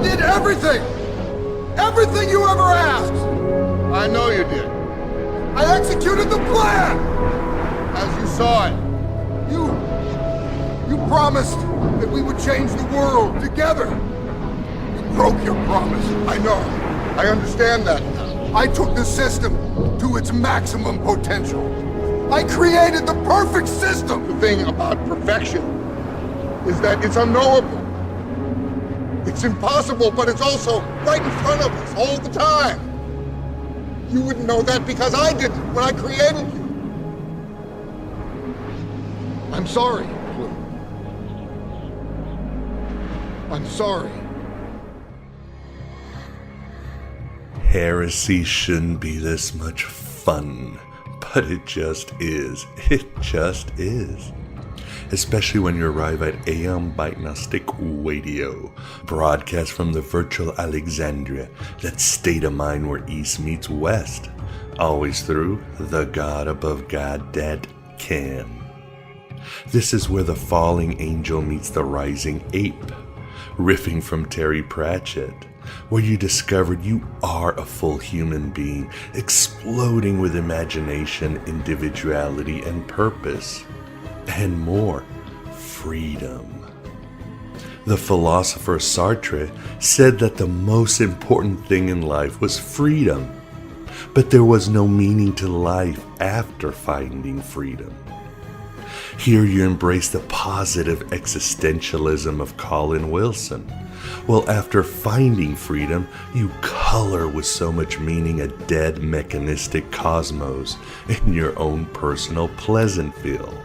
did everything! Everything you ever asked! I know you did. I executed the plan! As you saw it. You promised that we would change the world together. You broke your promise. I know. I understand that now. I took the system to its maximum potential. I created the perfect system! The thing about perfection is that it's unknowable. It's impossible, but it's also right in front of us all the time. You wouldn't know that because I didn't when I created you. I'm sorry, Blue. I'm sorry. Heresy shouldn't be this much fun, but it just is. It just is. Especially when you arrive at Aeon by Gnostic Radio, broadcast from the virtual Alexandria, that state of mind where East meets West, always through the God above God that can. This is where the falling angel meets the rising ape, riffing from Terry Pratchett, where you discovered you are a full human being, exploding with imagination, individuality, and purpose. And more, freedom. The philosopher Sartre said that the most important thing in life was freedom, but there was no meaning to life after finding freedom. Here you embrace the positive existentialism of Colin Wilson. Well, after finding freedom, you color with so much meaning a dead mechanistic cosmos in your own personal Pleasantville.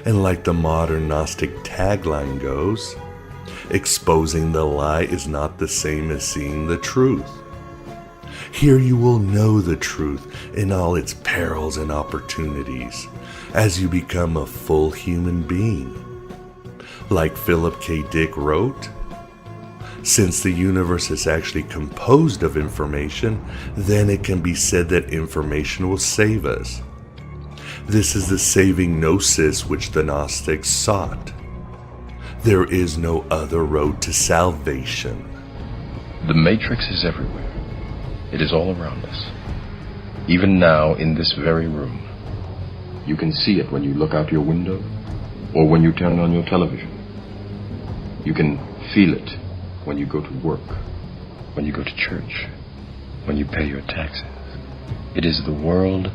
And like the modern Gnostic tagline goes, exposing the lie is not the same as seeing the truth. Here you will know the truth in all its perils and opportunities as you become a full human being. Like Philip K. Dick wrote, since the universe is actually composed of information, then it can be said that information will save us. This is the saving gnosis which the Gnostics sought. There is no other road to salvation. The Matrix is everywhere. It is all around us. Even now, in this very room. You can see it when you look out your window or when you turn on your television. You can feel it when you go to work, when you go to church, when you pay your taxes. It is the world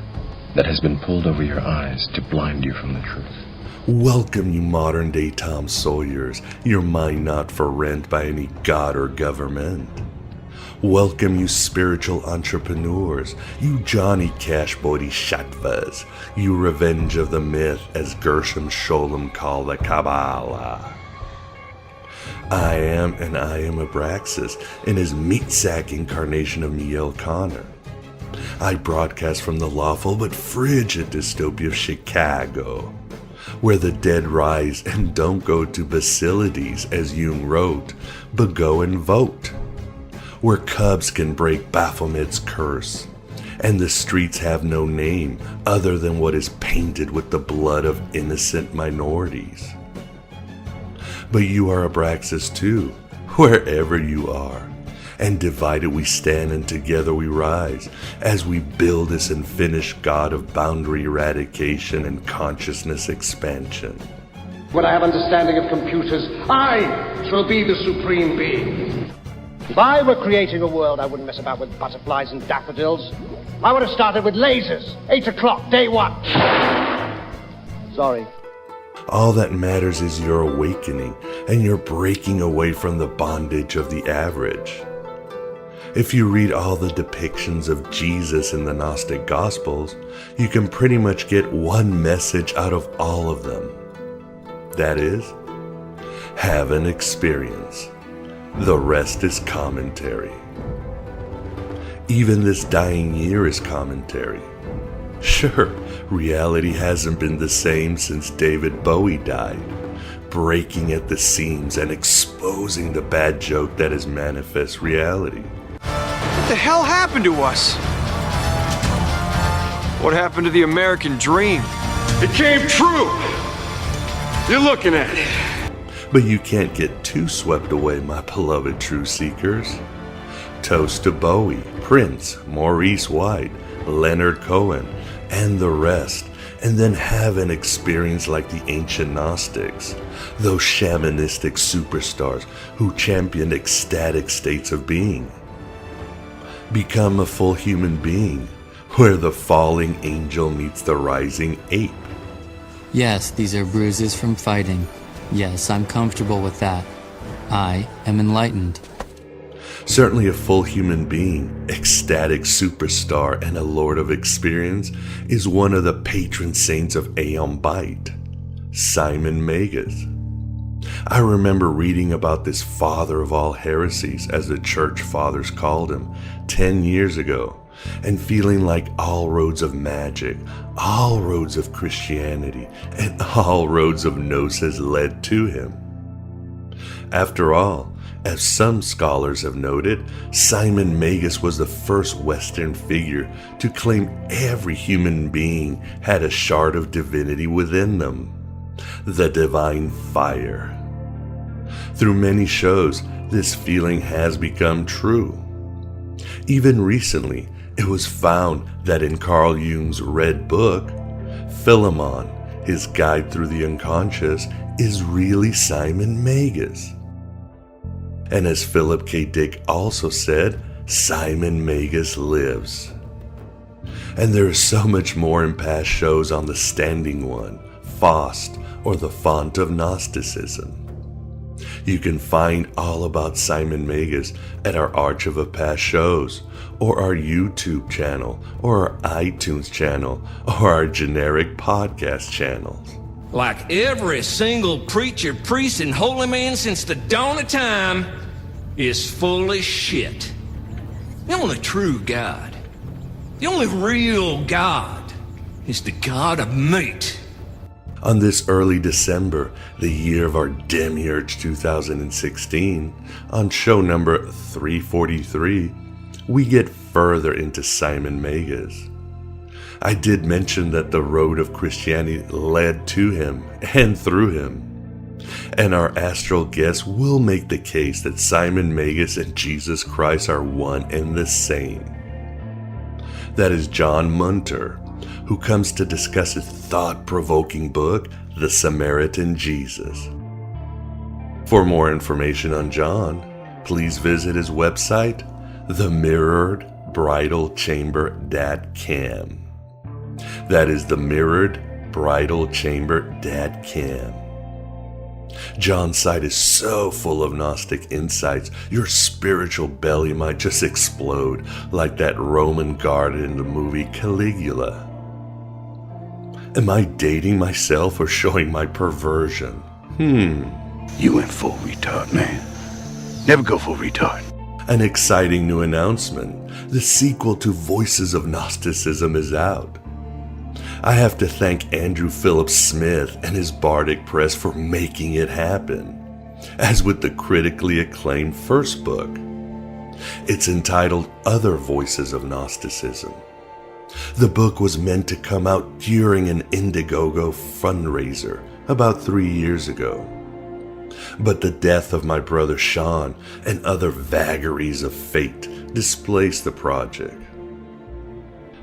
that has been pulled over your eyes to blind you from the truth. Welcome, you modern-day Tom Sawyers, your mind not for rent by any god or government. Welcome, you spiritual entrepreneurs, you Johnny Cash bodhisattvas, you revenge of the myth, as Gershom Scholem called the Kabbalah. I am Abraxas in his meat-sack incarnation of Miel Connor. I broadcast from the lawful but frigid dystopia of Chicago, where the dead rise and don't go to Basilides, as Jung wrote, but go and vote. Where cubs can break Baphomet's curse, and the streets have no name other than what is painted with the blood of innocent minorities. But you are Abraxas too, wherever you are. And divided we stand and together we rise, as we build this and finish God of boundary eradication and consciousness expansion. When I have understanding of computers, I shall be the supreme being. If I were creating a world, I wouldn't mess about with butterflies and daffodils. I would have started with lasers. 8 o'clock, day one. Sorry. All that matters is your awakening, and you're breaking away from the bondage of the average. If you read all the depictions of Jesus in the Gnostic Gospels, you can pretty much get one message out of all of them. That is, have an experience. The rest is commentary. Even this dying year is commentary. Sure, reality hasn't been the same since David Bowie died, breaking at the seams and exposing the bad joke that is manifest reality. What the hell happened to us? What happened to the American dream? It came true. You're looking at it. But you can't get too swept away, my beloved truth seekers. Toast to Bowie, Prince, Maurice White, Leonard Cohen, and the rest, and then have an experience like the ancient Gnostics, those shamanistic superstars who championed ecstatic states of being. Become a full human being, where the falling angel meets the rising ape. Yes, these are bruises from fighting. Yes, I'm comfortable with that. I am enlightened. Certainly a full human being, ecstatic superstar, and a lord of experience is one of the patron saints of Aeon Byte, Simon Magus. I remember reading about this father of all heresies, as the church fathers called him, 10 years ago, and feeling like all roads of magic, all roads of Christianity, and all roads of gnosis led to him. After all, as some scholars have noted, Simon Magus was the first Western figure to claim every human being had a shard of divinity within them, the divine fire. Through many shows, this feeling has become true. Even recently, it was found that in Carl Jung's Red Book, Philemon, his guide through the unconscious, is really Simon Magus. And as Philip K. Dick also said, Simon Magus lives. And there is so much more in past shows on the Standing One, Faust, or the Font of Gnosticism. You can find all about Simon Magus at our archive of past shows, or our YouTube channel, or our iTunes channel, or our generic podcast channels. Like every single preacher, priest, and holy man since the dawn of time is full of shit. The only true God, the only real God, is the God of meat. On this early December, the year of our Demiurge 2016, on show number 343, we get further into Simon Magus. I did mention that the road of Christianity led to him and through him. And our astral guest will make the case that Simon Magus and Jesus Christ are one and the same. That is John Munter, who comes to discuss his thought-provoking book, The Samaritan Jesus. For more information on John, please visit his website, themirroredbridalchamber.com. That is themirroredbridalchamber.com. John's site is so full of Gnostic insights, your spiritual belly might just explode like that Roman guard in the movie Caligula. Am I dating myself or showing my perversion? You went full retard, man. Never go full retard. An exciting new announcement. The sequel to Voices of Gnosticism is out. I have to thank Andrew Phillips Smith and his Bardic Press for making it happen, as with the critically acclaimed first book. It's entitled Other Voices of Gnosticism. The book was meant to come out during an Indiegogo fundraiser about 3 years ago. But the death of my brother Sean and other vagaries of fate displaced the project.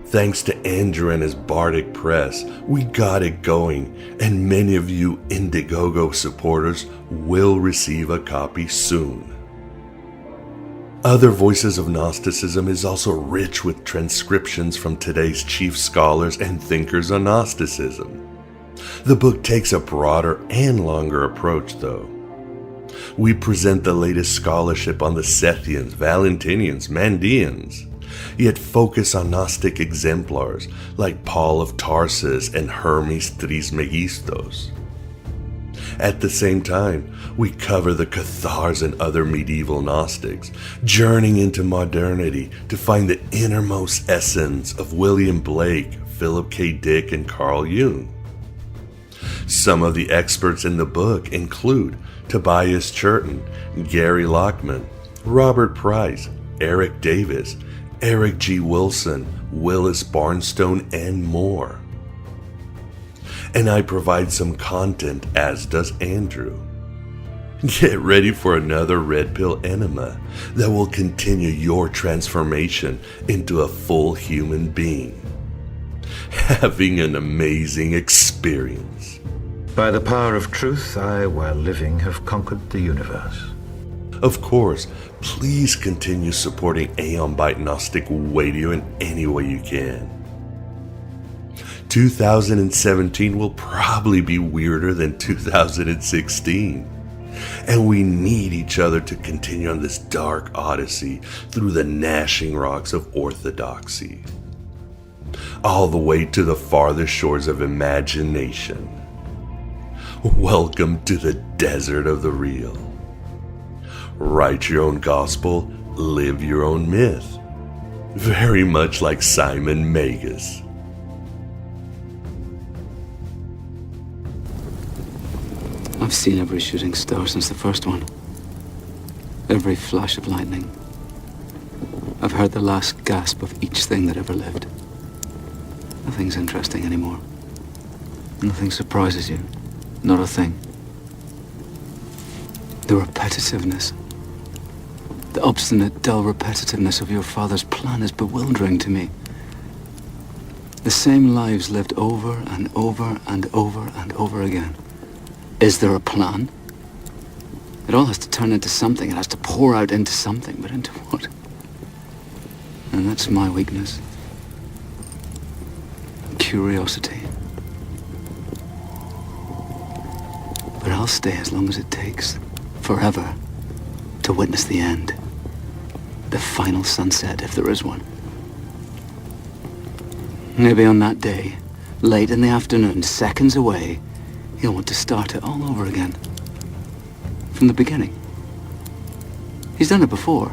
Thanks to Andrew and his Bardic Press, we got it going, and many of you Indiegogo supporters will receive a copy soon. Other Voices of Gnosticism is also rich with transcriptions from today's chief scholars and thinkers on Gnosticism. The book takes a broader and longer approach, though. We present the latest scholarship on the Sethians, Valentinians, Mandeans, yet focus on Gnostic exemplars like Paul of Tarsus and Hermes Trismegistos. At the same time, we cover the Cathars and other medieval Gnostics, journeying into modernity to find the innermost essence of William Blake, Philip K. Dick, and Carl Jung. Some of the experts in the book include Tobias Churton, Gary Lockman, Robert Price, Eric Davis, Eric G. Wilson, Willis Barnstone, and more. And I provide some content, as does Andrew. Get ready for another red pill enema that will continue your transformation into a full human being. Having an amazing experience. By the power of truth, I, while living, have conquered the universe. Of course, please continue supporting Aeon Byte Gnostic Radio in any way you can. 2017 will probably be weirder than 2016. And we need each other to continue on this dark odyssey through the gnashing rocks of orthodoxy. All the way to the farthest shores of imagination. Welcome to the desert of the real. Write your own gospel, live your own myth. Very much like Simon Magus. I've seen every shooting star since the first one. Every flash of lightning. I've heard the last gasp of each thing that ever lived. Nothing's interesting anymore. Nothing surprises you. Not a thing. The repetitiveness. The obstinate, dull repetitiveness of your father's plan is bewildering to me. The same lives lived over and over and over and over again. Is there a plan? It all has to turn into something. It has to pour out into something. But into what? And that's my weakness. Curiosity. But I'll stay as long as it takes. Forever. To witness the end. The final sunset, if there is one. Maybe on that day, late in the afternoon, seconds away, he'll want to start it all over again. From the beginning. He's done it before.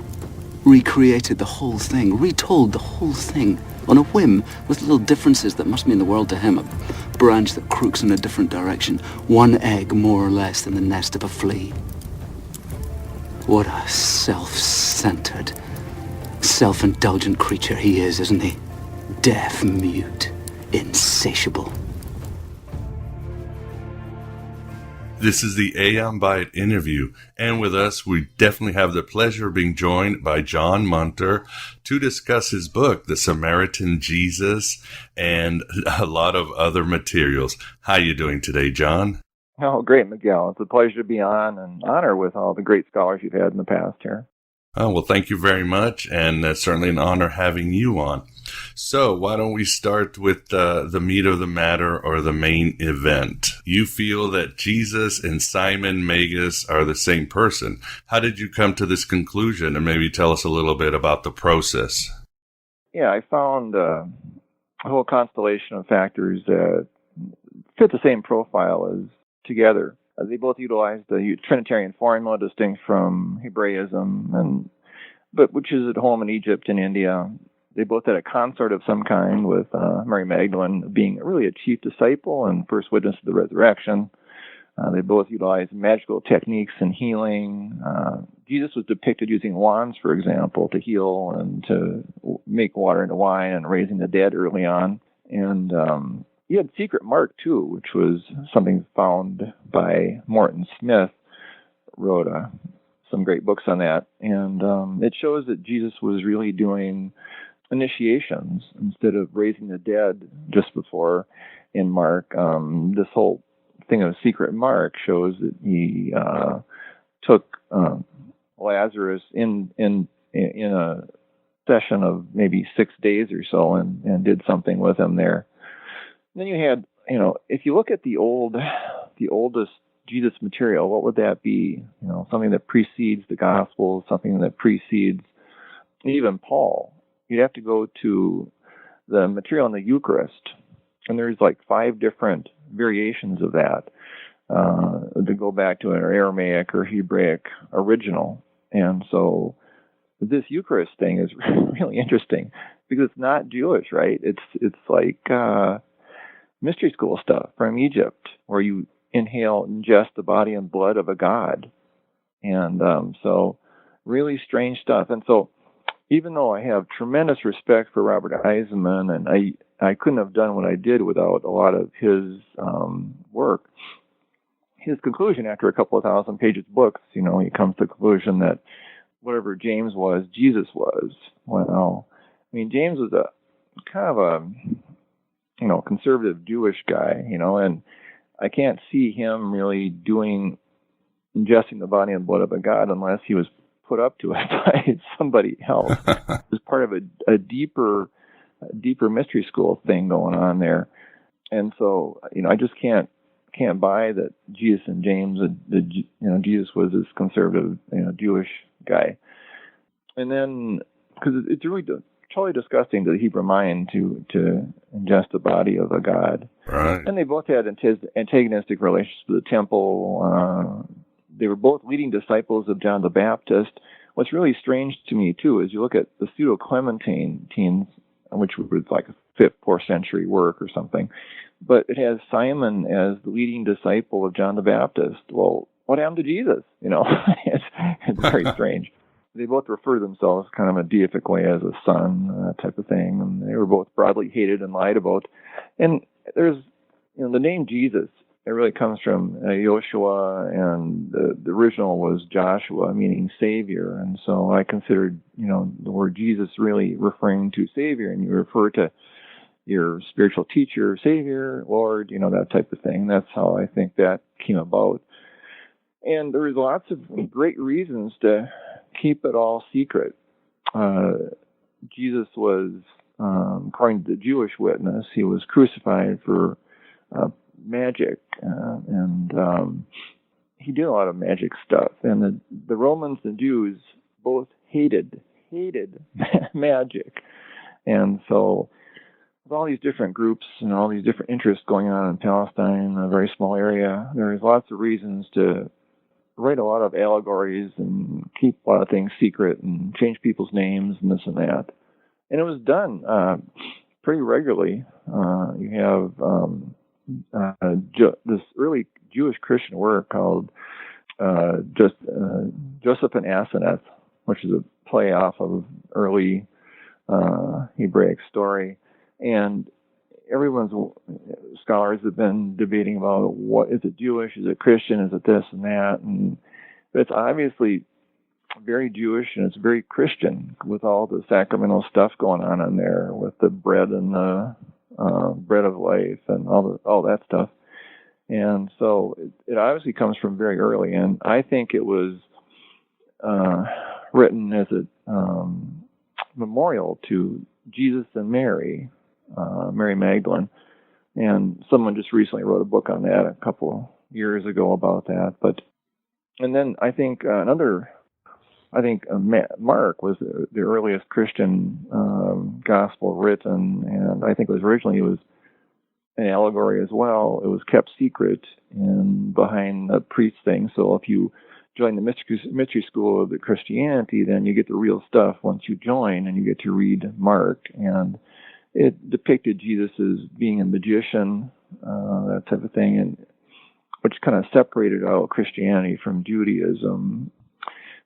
Recreated the whole thing. Retold the whole thing. On a whim, with little differences that must mean the world to him. A branch that crooks in a different direction. One egg more or less than the nest of a flea. What a self-centered, self-indulgent creature he is, isn't he? Deaf, mute, insatiable. This is the Aeon Byte interview, and with us we definitely have the pleasure of being joined by John Munter to discuss his book, The Samaritan Jesus, and a lot of other materials. How are you doing today, John? Oh, great, Miguel. It's a pleasure to be on and honor with all the great scholars you've had in the past here. Oh, well, thank you very much, and certainly an honor having you on. So why don't we start with the meat of the matter, or the main event? You feel that Jesus and Simon Magus are the same person. How did you come to this conclusion? And maybe tell us a little bit about the process. Yeah, I found a whole constellation of factors that fit the same profile as together. They both utilized the Trinitarian formula, distinct from Hebraism, but which is at home in Egypt and India. They both had a consort of some kind, with Mary Magdalene being really a chief disciple and first witness of the resurrection. They both utilized magical techniques in healing. Jesus was depicted using wands, for example, to heal and to make water into wine, and raising the dead early on. And he had secret mark, too, which was something found by Morton Smith, wrote some great books on that. And it shows that Jesus was really doing initiations instead of raising the dead just before in Mark. This whole thing of secret mark shows that he took Lazarus in a session of maybe 6 days or so and did something with him there. And then you had, if you look at the oldest Jesus material, what would that be? Something that precedes the Gospels, something that precedes even Paul. You'd have to go to the material in the Eucharist, and there's like 5 different variations of that to go back to an Aramaic or Hebraic original. And so this Eucharist thing is really interesting because it's not Jewish, right? It's like mystery school stuff from Egypt, where you ingest the body and blood of a god. And so really strange stuff. And so even though I have tremendous respect for Robert Eisenman, and I couldn't have done what I did without a lot of his work, his conclusion after a couple of 1,000 pages books, he comes to the conclusion that whatever James was, Jesus was. Well, I mean, James was a kind of a, conservative Jewish guy, and I can't see him really ingesting the body and blood of a god unless he was put up to it by somebody else. It was part of a deeper mystery school thing going on there. And so, I just can't buy that Jesus and James, Jesus was this conservative, Jewish guy. And then, because it's really totally disgusting to the Hebrew mind to ingest the body of a god. Right. And they both had antagonistic relations to the temple. They were both leading disciples of John the Baptist. What's really strange to me, too, is you look at the Pseudo-Clementines, which was like a 5th, 4th century work or something, but it has Simon as the leading disciple of John the Baptist. Well, what happened to Jesus? It's very strange. They both refer to themselves kind of a deific way as a son, type of thing, and they were both broadly hated and lied about. And there's, the name Jesus, it really comes from Joshua, and the original was Joshua, meaning Savior. And so I considered, the word Jesus really referring to Savior, and you refer to your spiritual teacher, Savior, Lord, that type of thing. That's how I think that came about. And there was lots of great reasons to keep it all secret. Jesus was, according to the Jewish witness, he was crucified for magic, and he did a lot of magic stuff. And the Romans and Jews both hated magic. And so with all these different groups and all these different interests going on in Palestine, a very small area, there's lots of reasons to write a lot of allegories and keep a lot of things secret and change people's names and this and that. And it was done pretty regularly. You have this early Jewish Christian work called Joseph and Asenath, which is a play off of early Hebraic story. And scholars have been debating about what is it Jewish, is it Christian, is it this and that, and it's obviously very Jewish and it's very Christian with all the sacramental stuff going on there with the bread and the bread of life and all that stuff. And so it obviously comes from very early, and I think it was written as a memorial to Jesus and Mary Magdalene. And someone just recently wrote a book on that a couple years ago about that. And then I think Mark was the earliest Christian gospel written, and I think originally it was an allegory as well. It was kept secret and behind the priest thing. So if you join the mystery school of the Christianity, then you get the real stuff once you join, and you get to read Mark. And it depicted Jesus as being a magician, that type of thing, and which kind of separated out Christianity from Judaism.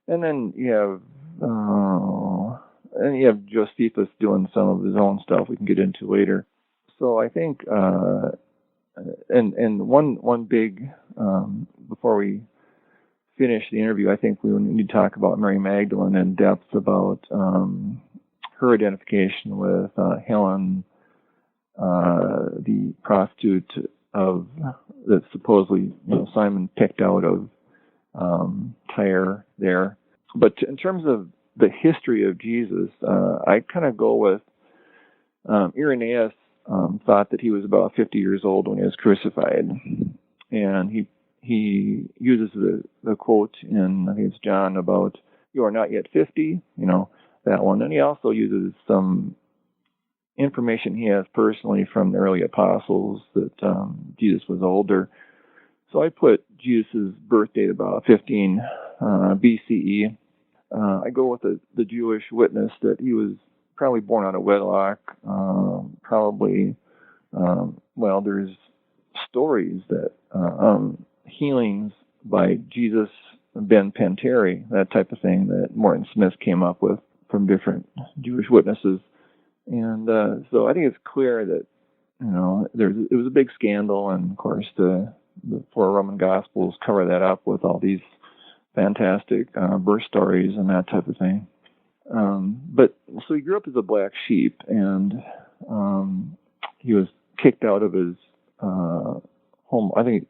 And then you have Josephus doing some of his own stuff we can get into later. So I think, and one big, before we finish the interview, I think we need to talk about Mary Magdalene in depth about her identification with Helen, the prostitute that supposedly Simon picked out of Tyre there. But in terms of the history of Jesus, I kind of go with Irenaeus thought that he was about 50 years old when he was crucified, and he uses the quote in, I think it's John, about "You are not yet 50," that one. And he also uses some information he has personally from the early apostles that Jesus was older. So I put Jesus' birth date about 15 BCE. I go with the Jewish witness that he was probably born out of wedlock. There's stories that healings by Jesus Ben Panteri, that type of thing that Morton Smith came up with from different Jewish witnesses. And so I think it's clear that, it was a big scandal, and of course the the four Roman Gospels cover that up with all these fantastic birth stories and that type of thing. But so he grew up as a black sheep, and he was kicked out of his home. I think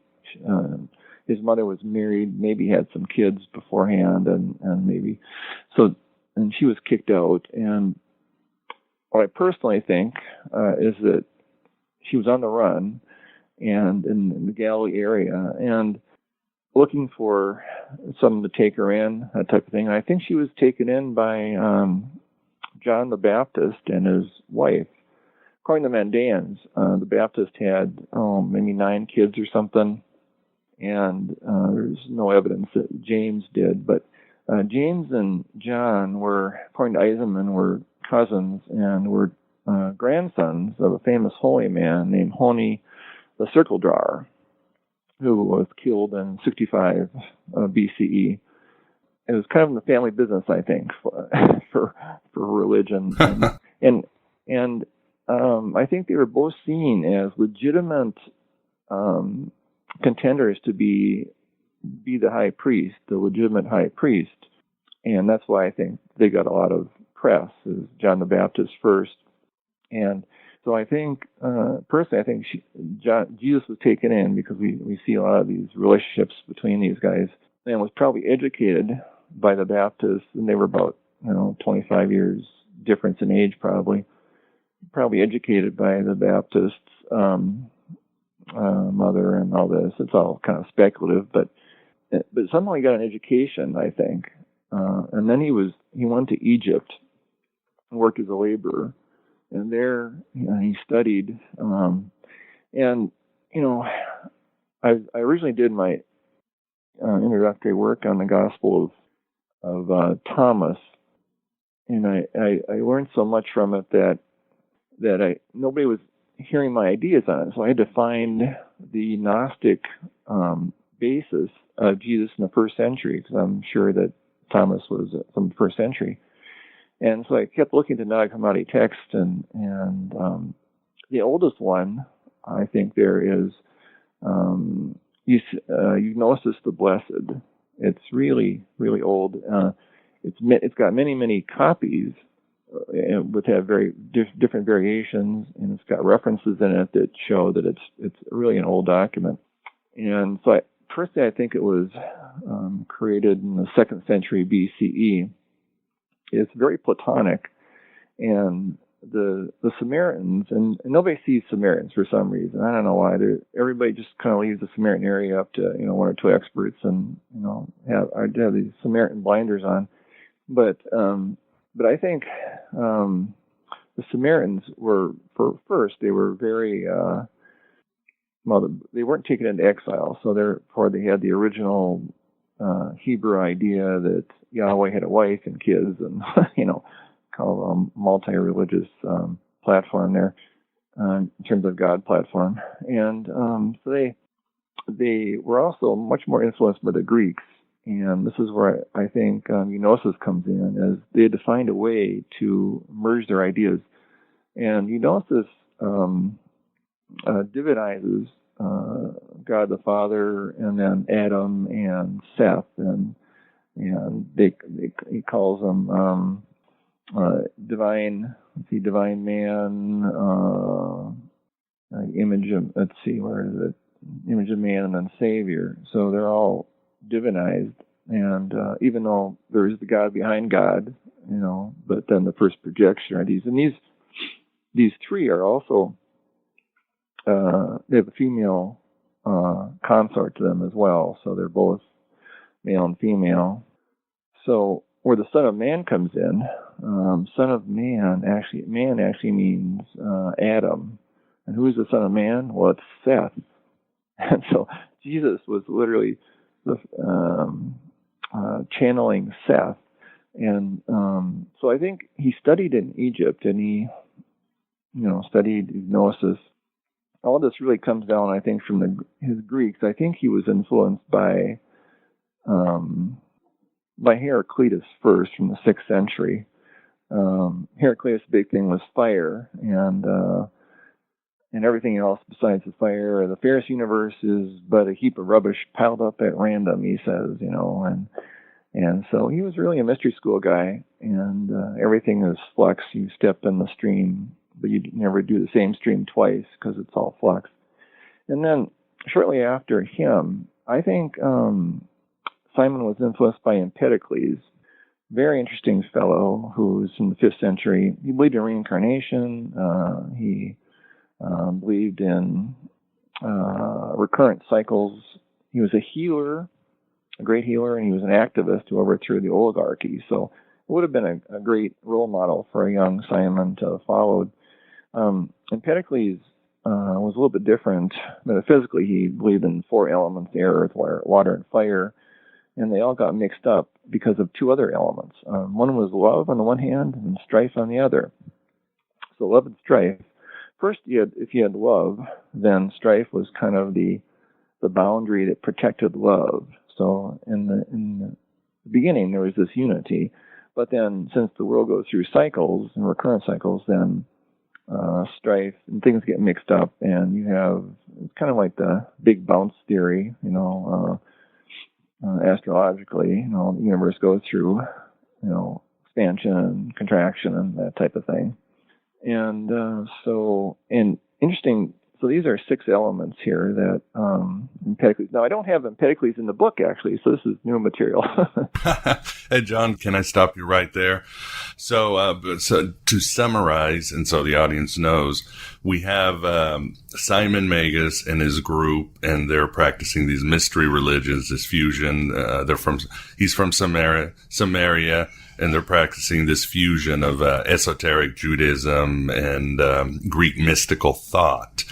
his mother was married, maybe had some kids beforehand, and maybe so, and she was kicked out. And what I personally think is that she was on the run and in the Galilee area and looking for someone to take her in, that type of thing. And I think she was taken in by John the Baptist and his wife. According to Mandaeans, the Baptist had maybe 9 kids or something, and there's no evidence that James did. But James and John were, according to Eisenman, were cousins and were grandsons of a famous holy man named Honi the Circle Drawer, who was killed in 65 BCE. It was kind of in the family business, I think, for religion, and I think they were both seen as legitimate contenders to be the high priest, the legitimate high priest, and that's why I think they got a lot of press as John the Baptist first. And so I think, personally, I think Jesus was taken in because we see a lot of these relationships between these guys, and was probably educated by the Baptists, and they were about 25 years difference in age, probably educated by the Baptist's mother and all this. It's all kind of speculative, but somehow he got an education, I think, and then he went to Egypt and worked as a laborer. And there, he studied, and I originally did my introductory work on the Gospel of Thomas, and I learned so much from it that nobody was hearing my ideas on it, so I had to find the Gnostic basis of Jesus in the first century, because I'm sure that Thomas was from the first century. And so I kept looking at the Nag Hammadi text, and the oldest one, I think, there is Gnosis the Blessed. It's really, really old. It's got many copies, which have very different variations, and it's got references in it that show that it's really an old document. And so personally, I think it was created in the 2nd century BCE. It's very Platonic, and the Samaritans, and nobody sees Samaritans for some reason. I don't know why. Everybody just kind of leaves the Samaritan area up to 1 or 2 experts, and have these Samaritan blinders on. But I think the Samaritans were, they were very they weren't taken into exile, so therefore they had the original Hebrew idea that Yahweh had a wife and kids, and kind of a multi-religious platform there in terms of God platform. And so they were also much more influenced by the Greeks, and this is where I think Gnosis comes in, as they had to find a way to merge their ideas. And Gnosis divinizes God the Father, and then Adam and Seth, and he calls them divine man, image of, where is it? Image of man, and then Savior. So they're all divinized, and even though there is the God behind God, but then the first projection are these, and these three are also they have a female consort to them as well, so they're both male and female. So where the Son of Man comes in, Son of Man actually means Adam. And who is the Son of Man? Well, it's Seth. And so Jesus was literally channeling Seth. And so I think he studied in Egypt, and he studied Gnosis. All this really comes down, I think, from his Greeks. I think he was influenced by Heraclitus first, from the 6th century. Heraclitus' big thing was fire, and and everything else besides the fire. The fairest universe is but a heap of rubbish piled up at random, he says, and so he was really a mystery school guy, and everything is flux. You step in the stream, but you never do the same stream twice because it's all flux. And then shortly after him, I think Simon was influenced by Empedocles, very interesting fellow who's in the 5th century. He believed in reincarnation. He believed in recurrent cycles. He was a healer, a great healer, and he was an activist who overthrew the oligarchy. So it would have been a great role model for a young Simon to have followed. Empedocles was a little bit different. Metaphysically, he believed in 4 elements: air, earth, water, and fire. And they all got mixed up because of 2 other elements. One was love on the one hand and strife on the other. So love and strife. First, if you had love, then strife was kind of the boundary that protected love. So in the beginning, there was this unity. But then, since the world goes through cycles and recurrent cycles, then strife and things get mixed up, and you have, it's kind of like the big bounce theory, astrologically, the universe goes through, expansion and contraction and that type of thing. And interesting, so these are 6 elements here that Empedocles. Now, I don't have Empedocles in the book, actually, so this is new material. Hey, John, can I stop you right there? So to summarize, and so the audience knows, we have Simon Magus and his group, and they're practicing these mystery religions, this fusion. He's from Samaria, and they're practicing this fusion of esoteric Judaism and Greek mystical thought.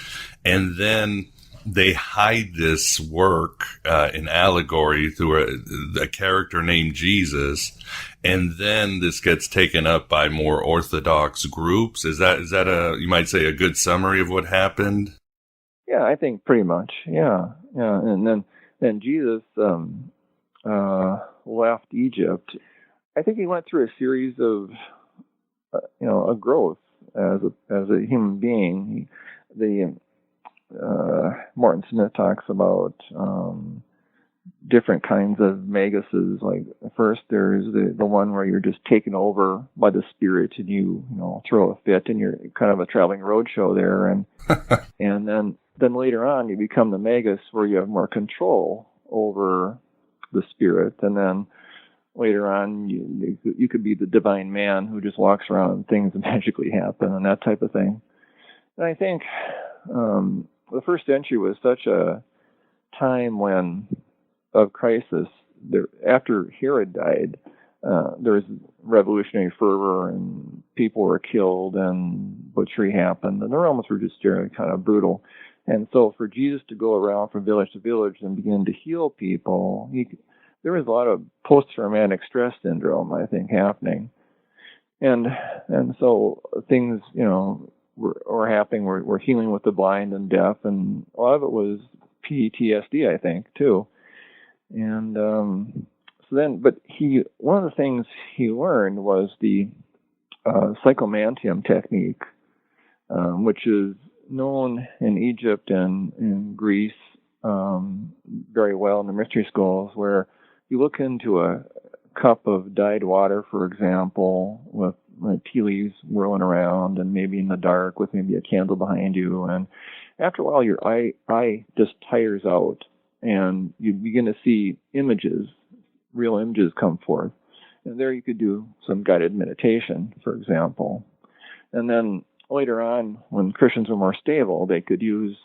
And then they hide this work in allegory through a character named Jesus, and then this gets taken up by more Orthodox groups. Is that you might say, a good summary of what happened? Yeah, I think pretty much. Yeah. And then Jesus left Egypt. I think he went through a series of a growth as a human being. Martin Smith talks about different kinds of maguses. Like, first there's the one where you're just taken over by the spirit and you throw a fit and you're kind of a traveling roadshow there, and and then later on you become the magus where you have more control over the spirit, and then later on you could be the divine man who just walks around and things magically happen and that type of thing. And I think the 1st century was such a time of crisis. After Herod died, there was revolutionary fervor and people were killed and butchery happened, and the Romans were just generally kind of brutal. And so for Jesus to go around from village to village and begin to heal people, there was a lot of post-traumatic stress syndrome, I think, happening. And so things, were happening. We're healing with the blind and deaf, and a lot of it was PTSD, I think, too. And one of the things he learned was the psychomantium technique, which is known in Egypt and in Greece very well in the mystery schools, where you look into a cup of dyed water, for example, with tea leaves whirling around, and maybe in the dark with maybe a candle behind you, and after a while your eye just tires out and you begin to see images, real images come forth, and there you could do some guided meditation, for example. And then later on, when Christians were more stable, they could use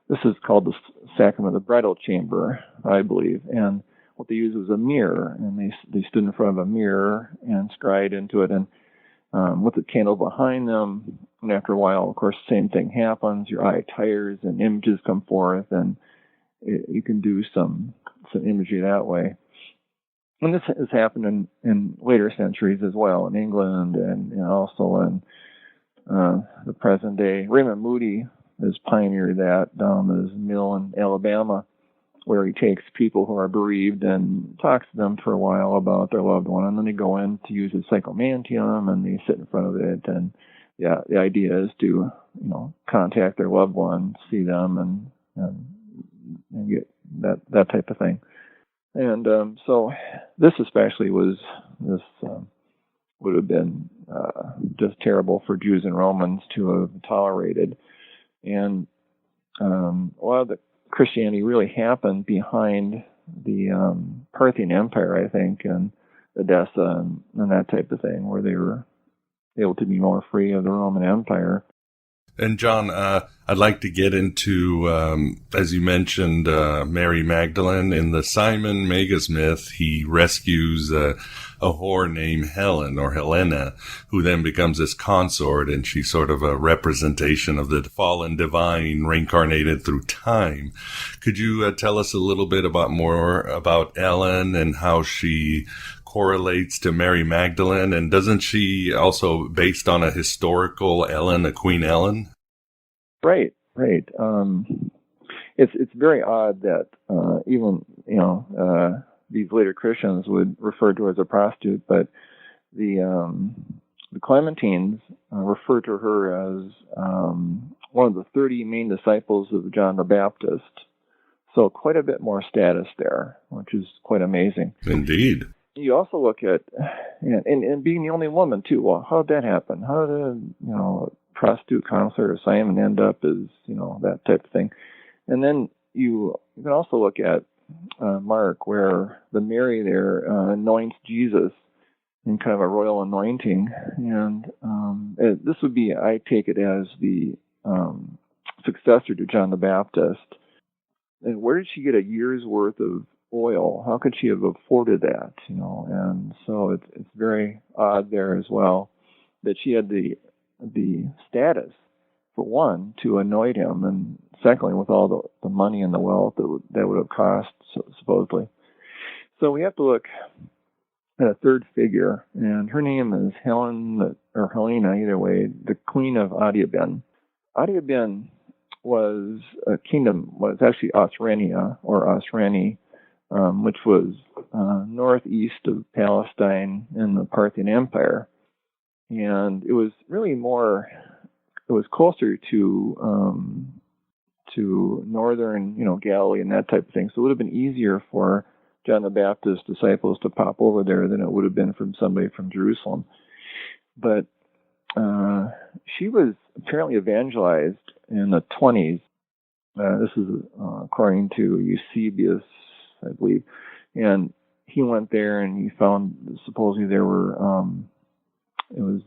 this is called the sacrament of the bridal chamber, I believe, and what they used was a mirror, and they stood in front of a mirror and scryed into it, and with the candle behind them, and after a while, of course, the same thing happens. Your eye tires and images come forth, and you can do some imagery that way. And this has happened in later centuries as well, in England and also in the present day. Raymond Moody has pioneered that down at his mill in Alabama, where he takes people who are bereaved and talks to them for a while about their loved one, and then they go in to use his psychomantium, and they sit in front of it, and the idea is to, contact their loved ones, see them, and get that type of thing. And so this especially would have been just terrible for Jews and Romans to have tolerated. And a lot of the Christianity really happened behind the Parthian Empire, I think, and Edessa and that type of thing, where they were able to be more free of the Roman Empire. And John, I'd like to get into, as you mentioned, Mary Magdalene. In the Simon Magus myth, he rescues a whore named Helen, or Helena, who then becomes his consort, and she's sort of a representation of the fallen divine reincarnated through time. Could you tell us a little bit more about Ellen and how she correlates to Mary Magdalene, and doesn't she also based on a historical Ellen, a Queen Ellen? Right. It's very odd that even these later Christians would refer to her as a prostitute, but the Clementines refer to her as one of the 30 main disciples of John the Baptist. So quite a bit more status there, which is quite amazing. Indeed. You also look at, and being the only woman too. Well, how did that happen? How did prostitute consort of Simon end up as that type of thing? And then you can also look at Mark, where the Mary there anoints Jesus in kind of a royal anointing, and this would be, I take it, as the successor to John the Baptist. And where did she get a year's worth of oil? How could she have afforded that? And so it's very odd there as well that she had the status, for one, to anoint him, and secondly, with all the money and the wealth that would have cost, supposedly. So we have to look at a third figure, and her name is Helen, or Helena, either way, the Queen of Adiabin. Adiabin was a kingdom, was actually Osrania, or Osrani, which was northeast of Palestine in the Parthian Empire. And it was really it was closer to northern, Galilee and that type of thing. So it would have been easier for John the Baptist's disciples to pop over there than it would have been from somebody from Jerusalem. But she was apparently evangelized in the 20s. This is according to Eusebius, I believe. And he went there and he found, supposedly there were, it was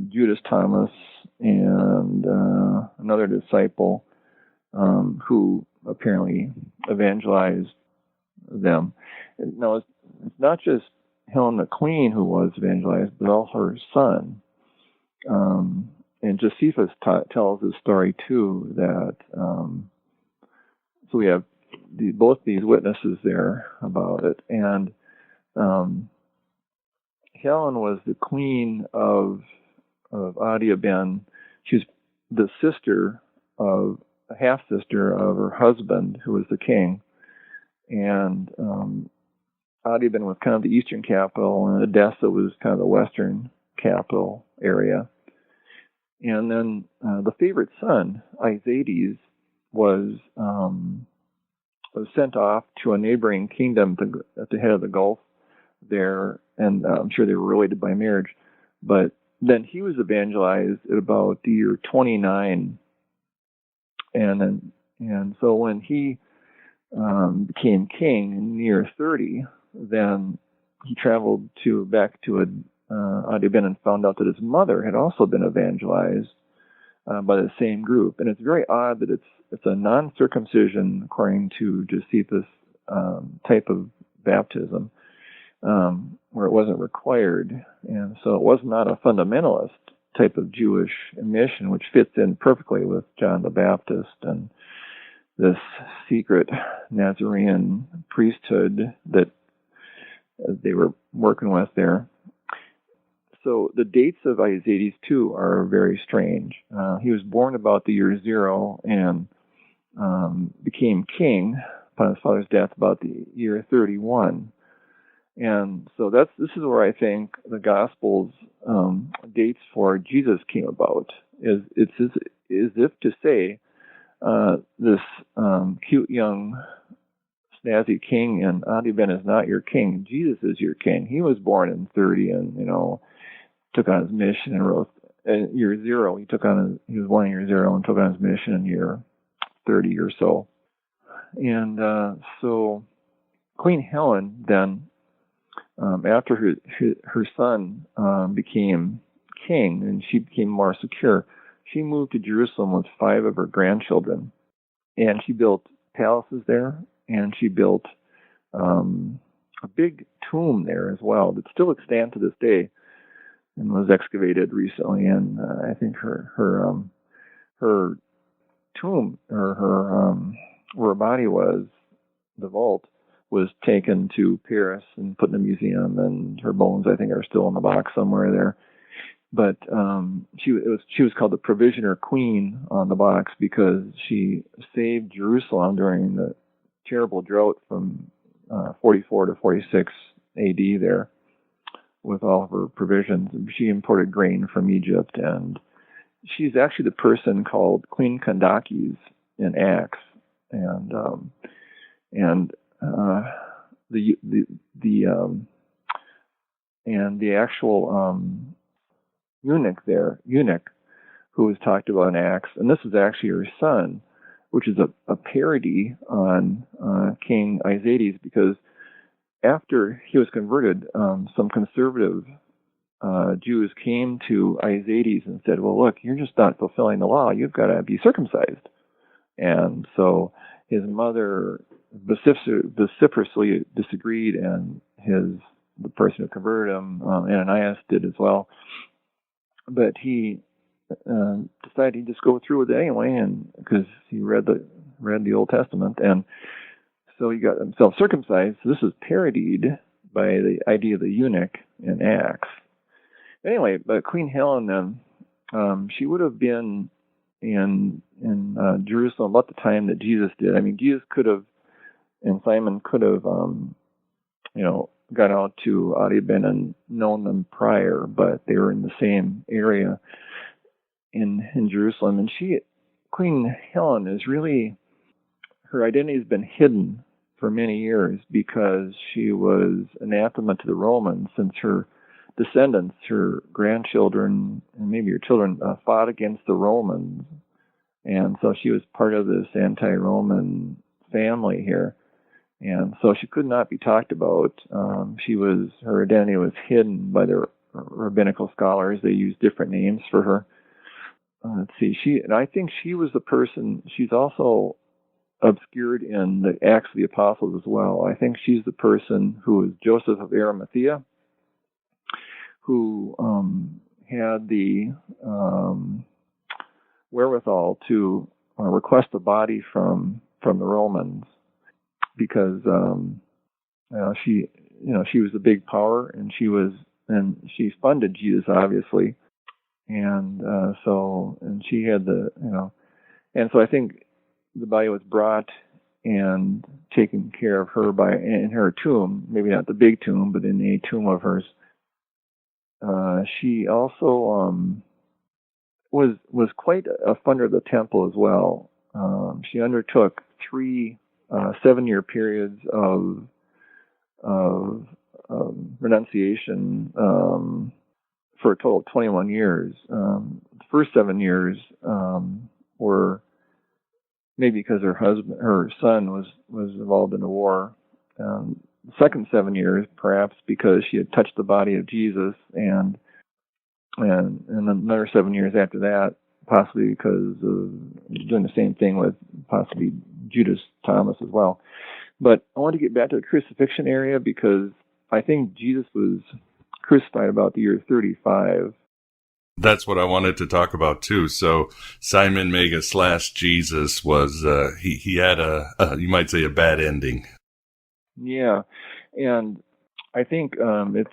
Judas Thomas and another disciple who apparently evangelized them. Now, it's not just Helen the Queen who was evangelized, but also her son. And Josephus tells his story too, that so we have both these witnesses there about it. And Helen was the queen of Adiabin. She was the half-sister of her husband, who was the king. And Adiabin was kind of the eastern capital, and Edessa was kind of the western capital area. And then the favorite son, Isaides, was sent off to a neighboring kingdom at the head of the Gulf there, and I'm sure they were related by marriage. But then he was evangelized at about the year 29, and so when he became king in the year 30, then he traveled back to Adiabin and found out that his mother had also been evangelized by the same group. And it's very odd that it's a non-circumcision, according to Josephus, type of baptism, where it wasn't required. And so it was not a fundamentalist type of Jewish mission, which fits in perfectly with John the Baptist and this secret Nazarene priesthood that they were working with there. So the dates of Isaides too are very strange. He was born about the year 0 and became king upon his father's death about the year 31. And so this is where I think the Gospels dates for Jesus came about. It's as if to say this cute young snazzy king and Adi Ben is not your king. Jesus is your king. He was born in 30 and took on his mission and wrote year 0. He was born in year 0 and took on his mission in year 30 or so. And so Queen Helen then, after her son became king and she became more secure, she moved to Jerusalem with 5 of her grandchildren, and she built palaces there, and she built a big tomb there as well that still extant to this day and was excavated recently. And I think her tomb, or where her body was, the vault, was taken to Paris and put in a museum, and her bones, I think, are still in the box somewhere there. But she was called the Provisioner Queen on the box because she saved Jerusalem during the terrible drought from 44 to 46 AD there with all of her provisions. She imported grain from Egypt, and she's actually the person called Queen Candaces in Acts, and the actual eunuch who was talked about in Acts, and this is actually her son, which is a parody on King Isaides, because after he was converted, some conservative Jews came to Isaides and said, well, look, you're just not fulfilling the law. You've got to be circumcised. And so his mother vociferously disagreed, and the person who converted him, Ananias, did as well. But he decided he'd just go through with it anyway, and because he read the Old Testament, and so he got himself circumcised. So this is parodied by the idea of the eunuch in Acts. Anyway, but Queen Helen, she would have been in Jerusalem about the time that Jesus did. I mean, Jesus could have, and Simon could have, got out to Adi Ben and known them prior, but they were in the same area in Jerusalem. And Queen Helen is really, her identity has been hidden for many years because she was anathema to the Romans, since her descendants, her grandchildren, and maybe her children, fought against the Romans. And so she was part of this anti-Roman family here. And so she could not be talked about. Her identity was hidden by the rabbinical scholars. They used different names for her. Let's see. I think she was the person. She's also obscured in the Acts of the Apostles as well. I think she's the person who was Joseph of Arimathea, who had the wherewithal to request a body from the Romans, because she was a big power, and she funded Jesus, obviously, and she had and so I think the body was brought and taken care of her in her tomb, maybe not the big tomb, but in a tomb of hers. She also was quite a funder of the temple as well. She undertook 3 7-year periods of renunciation for a total of 21 years. The first 7 years were maybe because her son was involved in the war. The second 7 years, perhaps because she had touched the body of Jesus, and another 7 years after that, possibly because of doing the same thing with possibly Judas Thomas as well. But I want to get back to the crucifixion area, because I think Jesus was crucified about the year 35. That's what I wanted to talk about too. So Simon Magus / Jesus was he had you might say a bad ending. Yeah, and I think it's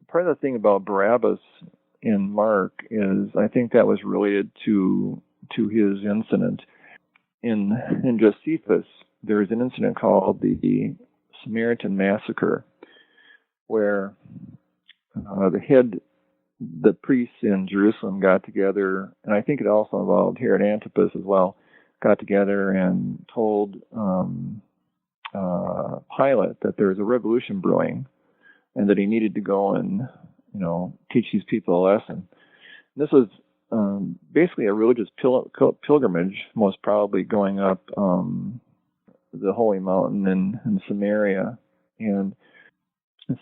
part of the thing about Barabbas in Mark is I think that was related to his incident. In Josephus, there is an incident called the Samaritan massacre, where the priests in Jerusalem got together, and I think it also involved Herod Antipas as well, got together and told Pilate that there was a revolution brewing and that he needed to go and, teach these people a lesson. This was basically a religious pilgrimage, most probably going up the holy mountain in Samaria. And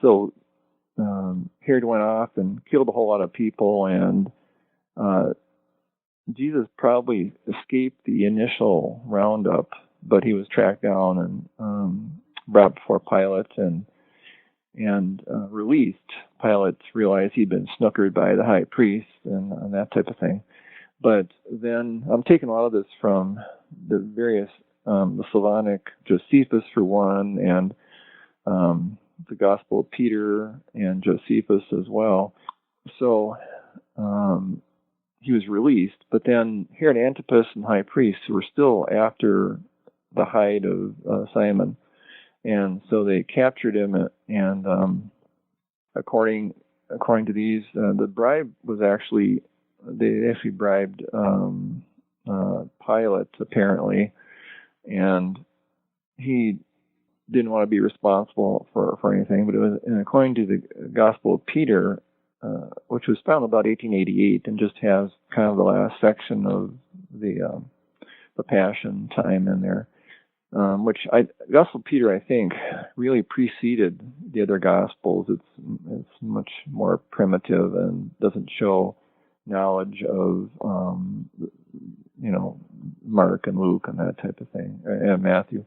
so Herod went off and killed a whole lot of people, and Jesus probably escaped the initial roundup, but he was tracked down and brought before Pilate and released. Pilate realized he'd been snookered by the high priest and that type of thing. But then I'm taking a lot of this from the various, the Slavonic Josephus for one, and the Gospel of Peter and Josephus as well. So he was released, but then Herod Antipas and high priests were still after the hide of Simon. And so they captured him, and according to these, the bribe was they actually bribed Pilate, apparently, and he didn't want to be responsible for anything. But it was, and according to the Gospel of Peter, which was found about 1888, and just has kind of the last section of the Passion time in there. Gospel of Peter, I think, really preceded the other Gospels. It's much more primitive and doesn't show knowledge of, Mark and Luke and that type of thing, and Matthew.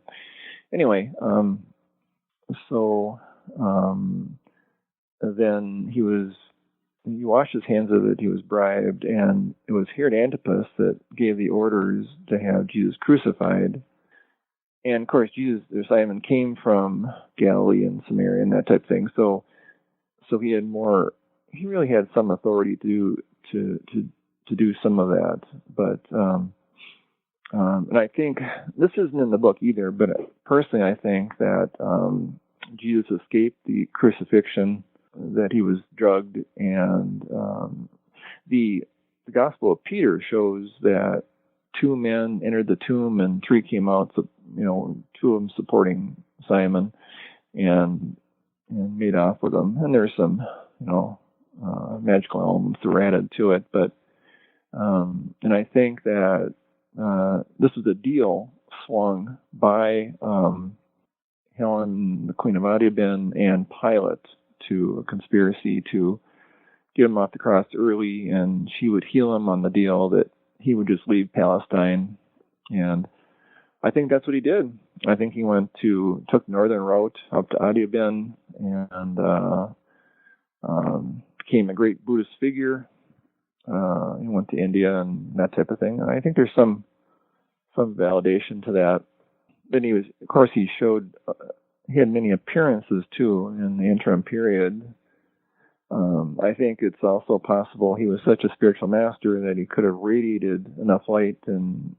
Anyway, then he washed his hands of it. He was bribed, and it was Herod Antipas that gave the orders to have Jesus crucified. And of course, Simon came from Galilee and Samaria and that type of thing. So he really had some authority to do some of that. But and I think this isn't in the book either. But personally, I think that Jesus escaped the crucifixion, that he was drugged, and the Gospel of Peter shows that 2 men entered the tomb and 3 came out. So, 2 of them supporting Simon, and made off with him. And there's some, magical elements that were added to it. But and I think that this was a deal swung by Helen, the Queen of Adiabin, and Pilate to a conspiracy to get him off the cross early, and she would heal him on the deal that he would just leave Palestine. And I think that's what he did. I think he took the northern route up to Adiabin and became a great Buddhist figure. He went to India and that type of thing. And I think there's some validation to that. Then he had many appearances too in the interim period. I think it's also possible he was such a spiritual master that he could have radiated enough light and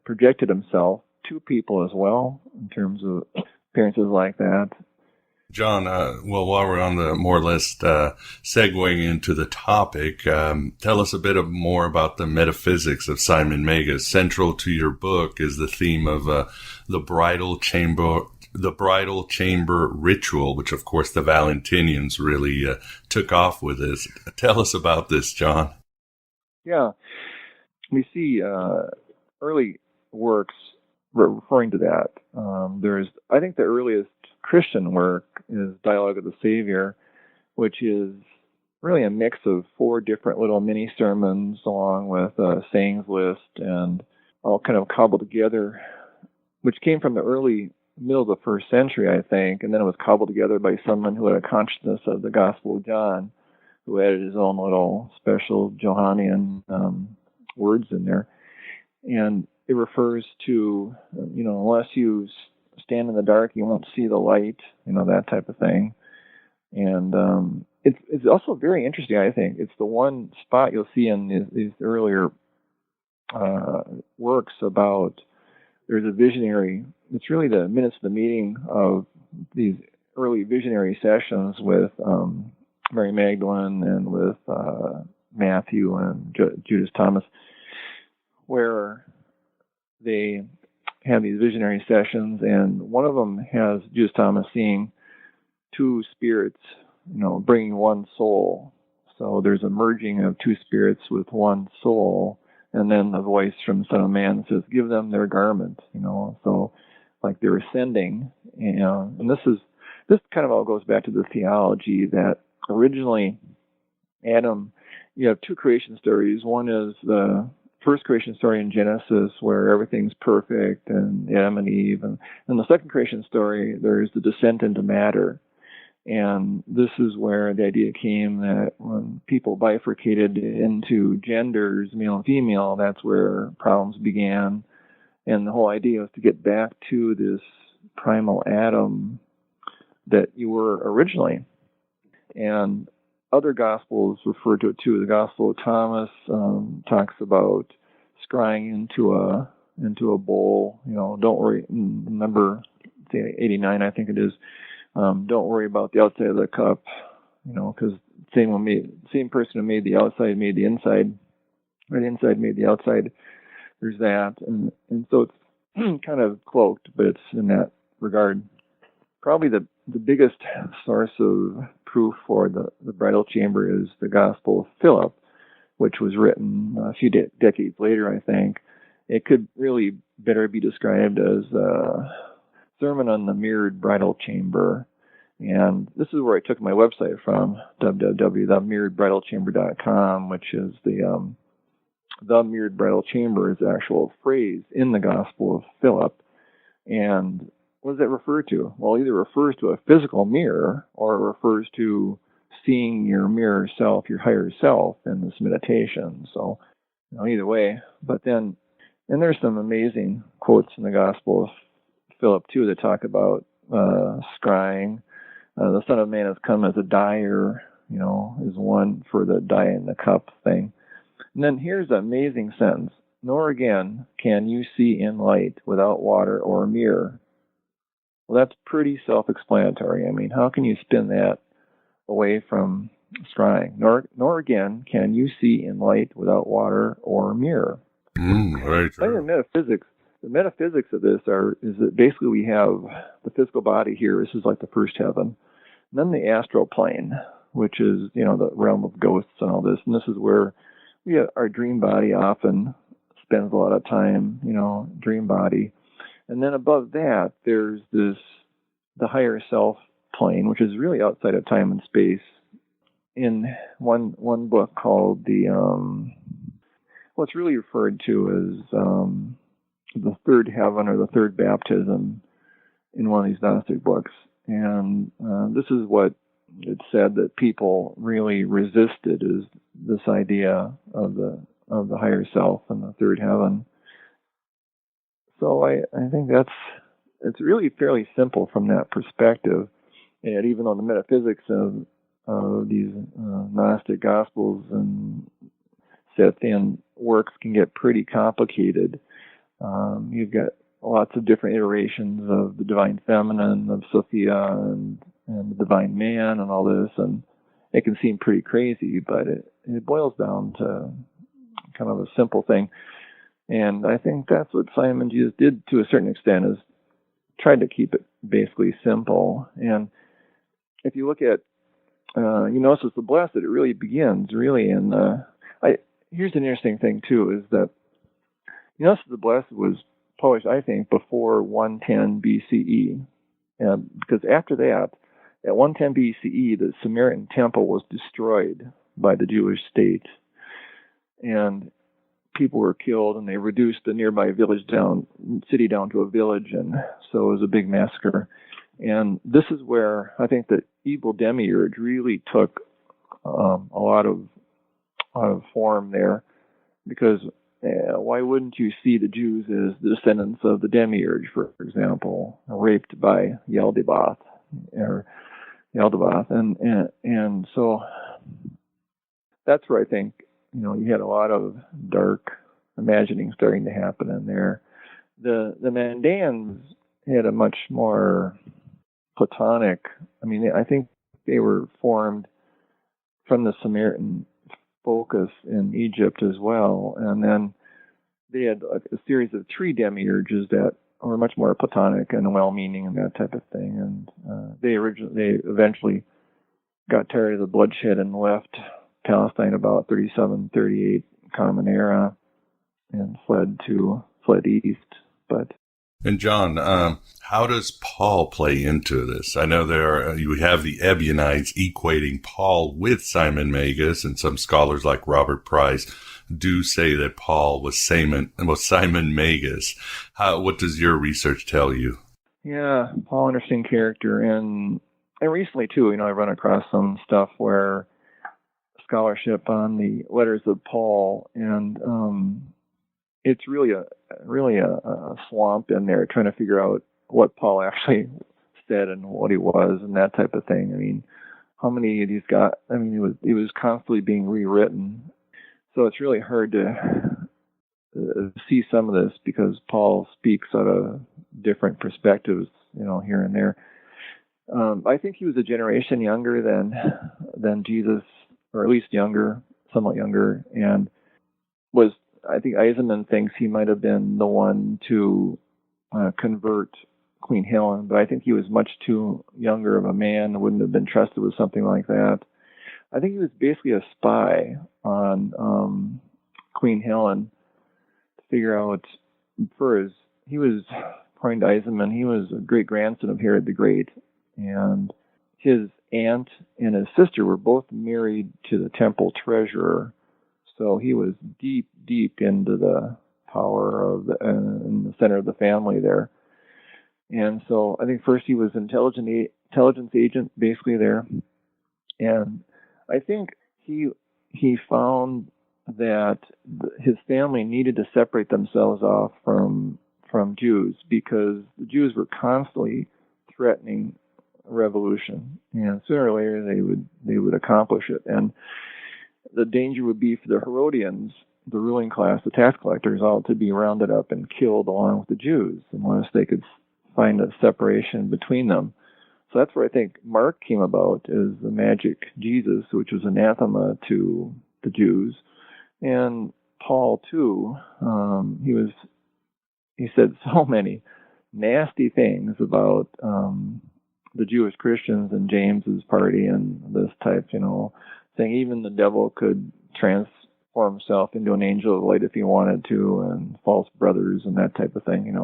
projected himself to people as well, in terms of appearances like that. John, while we're on the more or less segueing into the topic, tell us a bit more about the metaphysics of Simon Magus. Central to your book is the theme of the bridal chamber ritual, which of course the Valentinians really took off with this. Tell us about this, John. Yeah, we see early works referring to that. I think the earliest Christian work is Dialogue of the Savior, which is really a mix of 4 different little mini sermons along with a sayings list, and all kind of cobbled together, which came from the middle of the 1st century, I think, and then it was cobbled together by someone who had a consciousness of the Gospel of John, who added his own little special Johannian words in there. And it refers to, unless you stand in the dark, you won't see the light, that type of thing. And it's also very interesting, I think. It's the one spot you'll see in these earlier works about, there's a visionary. It's really the minutes of the meeting of these early visionary sessions with Mary Magdalene and with Matthew and Judas Thomas, where they have these visionary sessions, and one of them has Judas Thomas seeing two spirits, bringing one soul. So there's a merging of two spirits with one soul, and then the voice from the Son of Man says, "Give them their garment," So like they're ascending, and this kind of all goes back to the theology that originally Adam, you have two creation stories. One is the first creation story in Genesis where everything's perfect and Adam and Eve, and in the second creation story there's the descent into matter. And this is where the idea came that when people bifurcated into genders, male and female, that's where problems began. And the whole idea was to get back to this primal Adam that you were originally. And other Gospels refer to it too. The Gospel of Thomas talks about scrying into a bowl. Don't worry. Number 89, I think it is. Don't worry about the outside of the cup, because same person who made the outside made the inside, or the inside made the outside. There's that, and so it's kind of cloaked, but it's in that regard. Probably the biggest source of proof for the bridal chamber is the Gospel of Philip, which was written a few decades later, I think. It could really better be described as a sermon on the mirrored bridal chamber. And this is where I took my website from, www.mirroredbridalchamber.com, which is the mirrored bridal chamber is the actual phrase in the Gospel of Philip. And what does that refer to? Well, it either refers to a physical mirror or it refers to seeing your mirror self, your higher self, in this meditation. So, either way. But then, and there's some amazing quotes in the Gospel of Philip too that talk about scrying. The Son of Man has come as a dyer, is one for the dye in the cup thing. And then here's an amazing sentence. Nor again can you see in light without water or a mirror. Well, that's pretty self-explanatory. I mean, how can you spin that away from scrying? Nor again can you see in light without water or a mirror. Right. The metaphysics of this is that basically we have the physical body here. This is like the first heaven. And then the astral plane, which is, the realm of ghosts and all this. And this is where our dream body often spends a lot of time, dream body. And then above that, there's the higher self plane, which is really outside of time and space. In one book called what's really referred to as the third heaven or the third baptism in one of these Gnostic books. And this is what it said that people really resisted, is this idea of the higher self and the third heaven. So I think it's really fairly simple from that perspective. And even though the metaphysics of these Gnostic Gospels and Sethian works can get pretty complicated, you've got lots of different iterations of the divine feminine, of Sophia, and the divine man, and all this, and it can seem pretty crazy, but it boils down to kind of a simple thing. And I think that's what Simon Jesus did to a certain extent, is tried to keep it basically simple. And if you look at Gnosis the Blessed, it really begins really in here's an interesting thing too, is that Gnosis the Blessed was published, I think, before 110 BCE. Because after that, at 110 BCE, the Samaritan temple was destroyed by the Jewish state. And people were killed, and they reduced the nearby city down to a village, and so it was a big massacre. And this is where I think the evil demiurge really took a lot of form there, because why wouldn't you see the Jews as the descendants of the demiurge, for example, raped by Yaldabaoth, and so that's where I think you had a lot of dark imagining starting to happen in there. The Mandaeans had a much more Platonic. I mean, I think they were formed from the Samaritan focus in Egypt as well, and then they had a series of tree demiurges that were much more Platonic and well-meaning and that type of thing. And they eventually got tired of the bloodshed and left Palestine about 37, 38 Common Era and fled east. And John, how does Paul play into this? I know you have the Ebionites equating Paul with Simon Magus, and some scholars like Robert Price do say that Paul was Simon Magus. What does your research tell you? Yeah, Paul, interesting character, and recently too, I run across some stuff where scholarship on the letters of Paul, and it's really a swamp in there trying to figure out what Paul actually said and what he was and that type of thing. I mean, how many of these got? I mean, he was constantly being rewritten, so it's really hard to see some of this because Paul speaks out of different perspectives, here and there. I think he was a generation younger than Jesus, or at least somewhat younger, and I think Eisenman thinks he might have been the one to convert Queen Helen, but I think he was much too younger of a man, wouldn't have been trusted with something like that. I think he was basically a spy on Queen Helen to figure out, he was, according to Eisenman, he was a great-grandson of Herod the Great, and his aunt and his sister were both married to the temple treasurer. So he was deep into the power of in the center of the family there. And so I think first he was intelligence agent basically there. And I think he found that his family needed to separate themselves off from Jews because the Jews were constantly threatening revolution. And sooner or later they would accomplish it. And the danger would be for the Herodians, the ruling class, the tax collectors, all to be rounded up and killed along with the Jews, unless they could find a separation between them. So that's where I think Mark came about, is the magic Jesus, which was anathema to the Jews. And Paul, too, he said so many nasty things about the Jewish Christians and James's party and this type, saying even the devil could transform himself into an angel of light if he wanted to, and false brothers and that type of thing.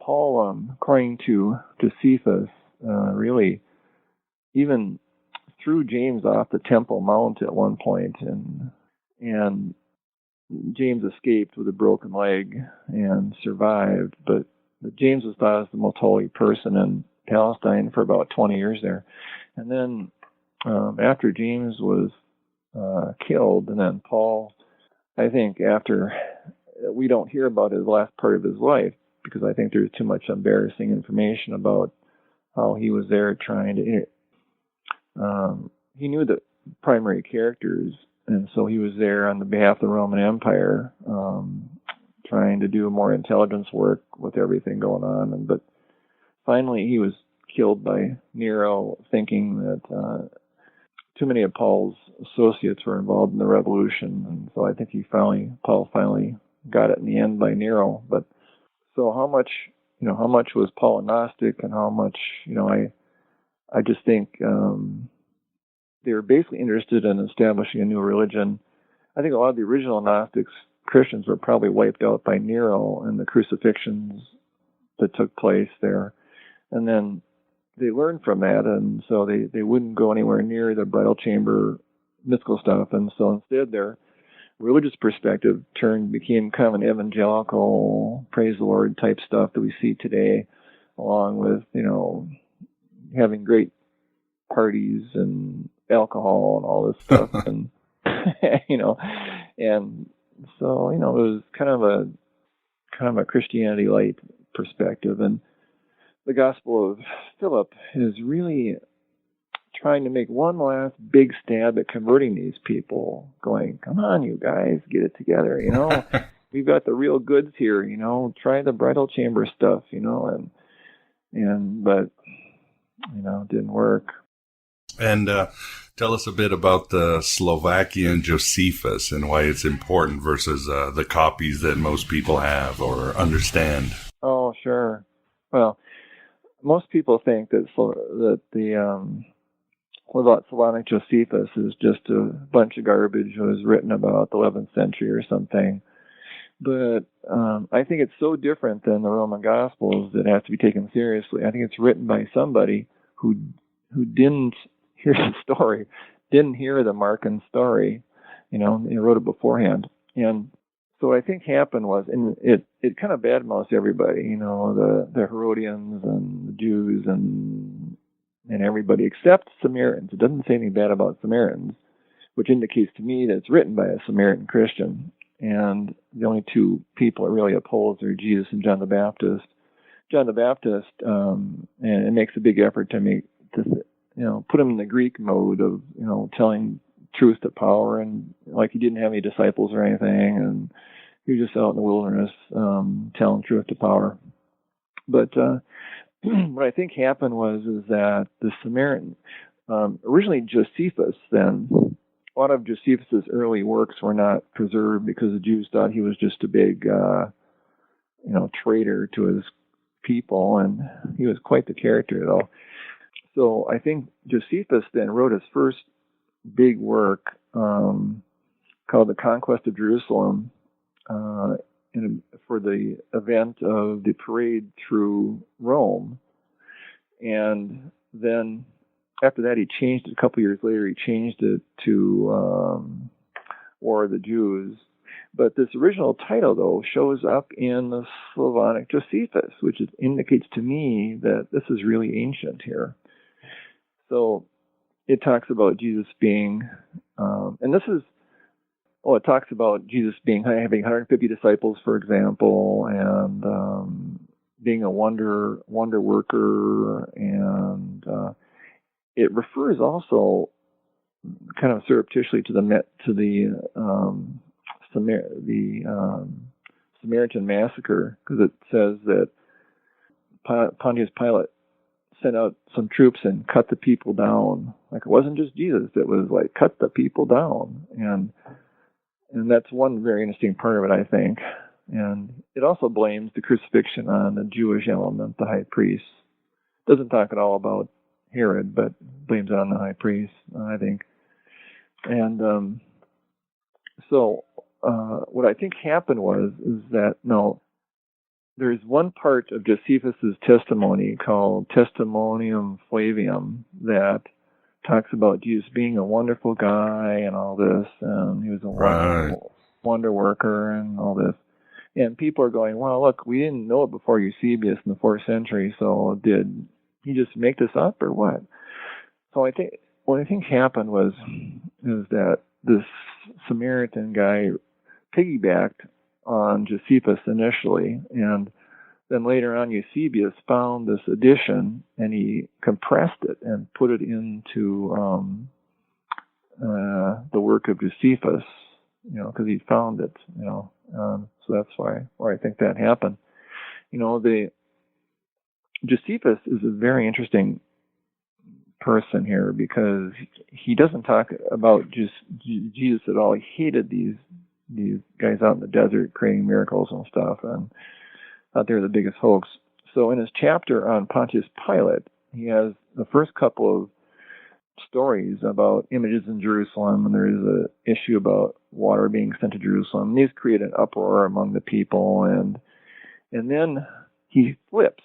Paul, according to Josephus, really even threw James off the Temple Mount at one point, and James escaped with a broken leg and survived. But James was thought as the most holy person in Palestine for about 20 years there, and then. After James was killed, and then Paul, I think we don't hear about his last part of his life because I think there's too much embarrassing information about how he was there trying to. He knew the primary characters, and so he was there on the behalf of the Roman Empire, trying to do more intelligence work with everything going on. But finally, he was killed by Nero, thinking that. Too many of Paul's associates were involved in the revolution, and so I think Paul finally got it in the end by Nero. But so how much was Paul a Gnostic, and how much, I just think they were basically interested in establishing a new religion. I think a lot of the original Gnostics, Christians, were probably wiped out by Nero and the crucifixions that took place there, and then they learned from that, and so they wouldn't go anywhere near the bridal chamber mystical stuff, and so instead their religious perspective became kind of an evangelical, praise the Lord type stuff that we see today, along with, having great parties and alcohol and all this stuff, and, and so, it was kind of a Christianity light perspective. And the Gospel of Philip is really trying to make one last big stab at converting these people, going, come on, you guys, get it together, we've got the real goods here, try the bridal chamber stuff, but didn't work. And tell us a bit about the Slovakian Josephus and why it's important versus the copies that most people have or understand. Oh, sure. Well, most people think that Slavonic Josephus is just a bunch of garbage that was written about the 11th century or something. But I think it's so different than the Roman Gospels that it has to be taken seriously. I think it's written by somebody who didn't hear the story, didn't hear the Markan story. He wrote it beforehand. And so what I think happened was, and it kind of badmouths everybody, the Herodians and the Jews and everybody except Samaritans. It doesn't say anything bad about Samaritans, which indicates to me that it's written by a Samaritan Christian. And the only two people it really opposed are Jesus and John the Baptist. John the Baptist, and it makes a big effort to put him in the Greek mode of, telling truth to power, and like he didn't have any disciples or anything, and he was just out in the wilderness telling truth to power. But what I think happened is that the Samaritan, originally Josephus, then a lot of Josephus's early works were not preserved because the Jews thought he was just a big, traitor to his people, and he was quite the character, though. So I think Josephus then wrote his first big work called The Conquest of Jerusalem for the event of the parade through Rome. And then after that, he changed it. A couple years later, he changed it to War of the Jews. But this original title, though, shows up in the Slavonic Josephus, which indicates to me that this is really ancient here. So it talks about Jesus being, it talks about Jesus having 150 disciples, for example, and being a wonder worker, and it refers also kind of surreptitiously to the Samaritan massacre, because it says that Pontius Pilate sent out some troops and cut the people down. Like, it wasn't just Jesus, it was like cut the people down, and that's one very interesting part of it, I think. And it also blames the crucifixion on the Jewish element, the high priest. Doesn't talk at all about Herod, but blames it on the high priest, I think. And so what I think happened is that, there's one part of Josephus's testimony called Testimonium Flavium that talks about Jesus being a wonderful guy and all this, and he was a wonder worker and all this. And people are going, well, look, we didn't know it before Eusebius in the 4th century, so did he just make this up or what? So I think what I think happened is that this Samaritan guy piggybacked on Josephus initially, and then later on Eusebius found this edition and he compressed it and put it into the work of Josephus, because he found it, so that's why I think that happened. The Josephus is a very interesting person here because he doesn't talk about just Jesus at all. He hated these guys out in the desert creating miracles and stuff, and thought they were the biggest hoax. So in his chapter on Pontius Pilate, he has the first couple of stories about images in Jerusalem, and there is an issue about water being sent to Jerusalem. These create an uproar among the people, and then he flips.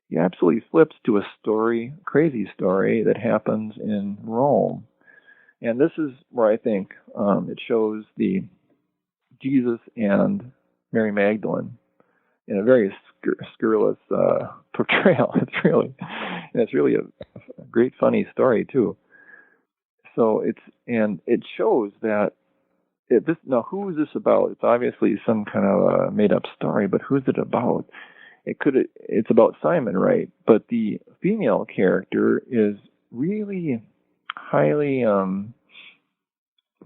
He absolutely flips to a story, crazy story that happens in Rome. And this is where I think it shows the Jesus and Mary Magdalene in a very scurrilous portrayal. It's really a great funny story too. So it shows that who is this about? It's obviously some kind of a made up story, but who's it about? It's about Simon, right? But the female character is really highly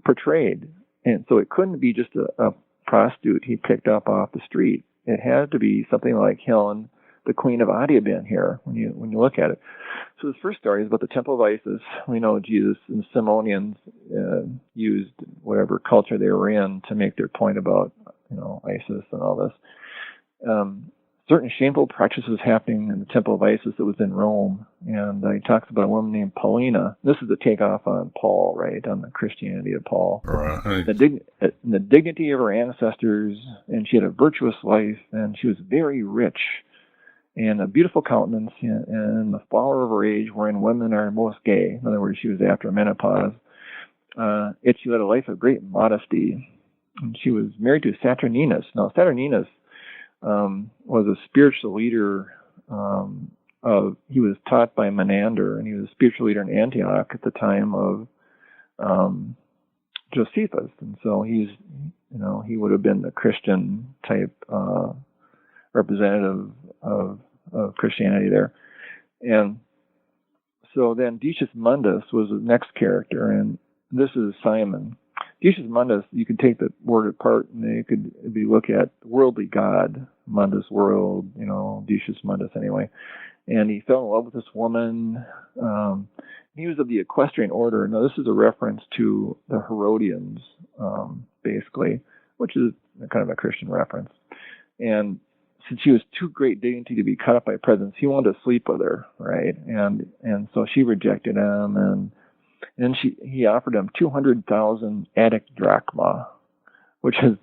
portrayed, and so it couldn't be just a prostitute he picked up off the street. It had to be something like Helen, the the Queen of Adiabin here when you look at it. So this first story is about the Temple of Isis. We know Jesus and Simonians used whatever culture they were in to make their point about Isis and all this. Certain shameful practices happening in the Temple of Isis that was in Rome, and he talks about a woman named Paulina. This is the takeoff on Paul, right, on the Christianity of Paul. Right. The dignity of her ancestors, and she had a virtuous life, and she was very rich, and a beautiful countenance, and the flower of her age, wherein women are most gay. In other words, she was after menopause. Yet she led a life of great modesty, and she was married to Saturninus. Now, Saturninus was a spiritual leader he was taught by Menander, and he was a spiritual leader in Antioch at the time of Josephus, and so he would have been the Christian type representative of Christianity there. And so then Decius Mundus was the next character, and this is Simon. Decius Mundus, you could take the word apart, and you could look at worldly God, Mundus world, Decius Mundus anyway. And he fell in love with this woman. He was of the equestrian order. Now, this is a reference to the Herodians, basically, which is kind of a Christian reference. And since she was too great dignity to be cut up by presents, he wanted to sleep with her, right? And so she rejected him, and he offered him 200,000 Attic drachma, which is,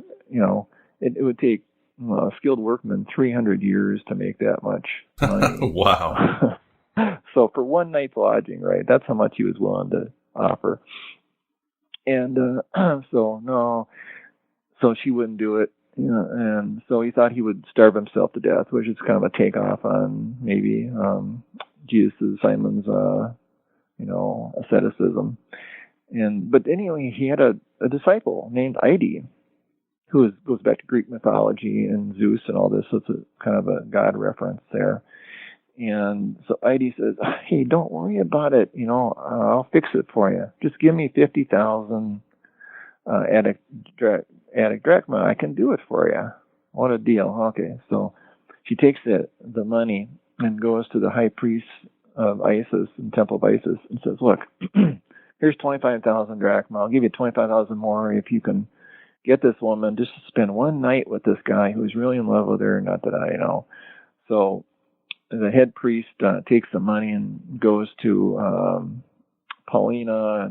it would take a skilled workman 300 years to make that much money. Wow. So for one night's lodging, right, that's how much he was willing to offer. And so she wouldn't do it. And so he thought he would starve himself to death, which is kind of a takeoff on maybe Simon's asceticism. But anyway, he had a disciple named Ide, who goes back to Greek mythology and Zeus and all this, so it's a kind of a god reference there. And so Ide says, "Hey, don't worry about it. I'll fix it for you. Just give me 50,000 Attic drachma. I can do it for you." What a deal. Okay, so she takes the money and goes to the high priest of Isis and Temple of Isis and says, "Look, here's 25,000 drachma. I'll give you 25,000 more if you can get this woman just to spend one night with this guy who's really in love with her, not that I know." So the head priest takes the money and goes to Paulina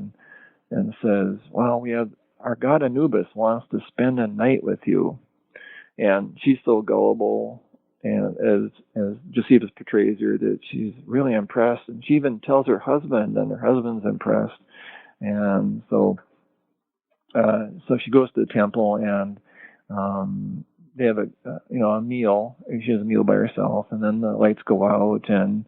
and says, "Well, we have our god Anubis wants to spend a night with you." And she's so gullible, and as Josephus portrays her, that she's really impressed, and she even tells her husband, and her husband's impressed. And so she goes to the temple, and they have a meal. She has a meal by herself, and then the lights go out, and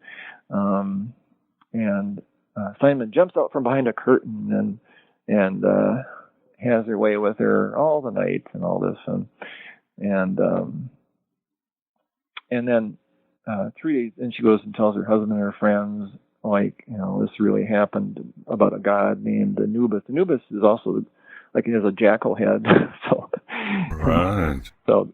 Simon jumps out from behind a curtain and has her way with her all the night and all this, and then 3 days, and she goes and tells her husband and her friends, this really happened about a god named Anubis. Anubis is also he has a jackal head, so right. So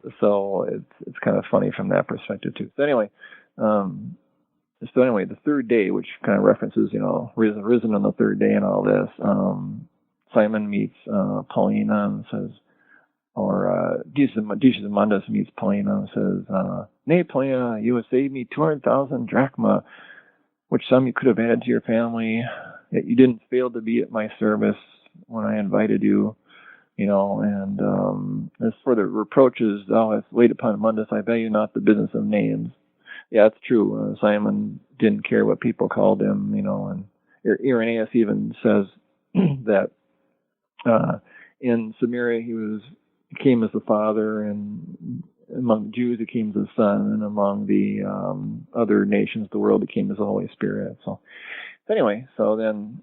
it's kind of funny from that perspective too. So anyway, the third day, which kind of references risen on the third day and all this. Simon meets Paulina and says, Decius Mundus meets Paulina and says, "Nay, Paulina, you have saved me 200,000 drachma, which sum you could have added to your family, yet you didn't fail to be at my service when I invited you, and as for the reproaches thou hast laid upon Mundus, I value not the business of names." Yeah, it's true. Simon didn't care what people called him, and Irenaeus even says that in Samaria he came as the Father, and among the Jews he came as the Son, and among the other nations of the world he came as the Holy Spirit. So anyway, so then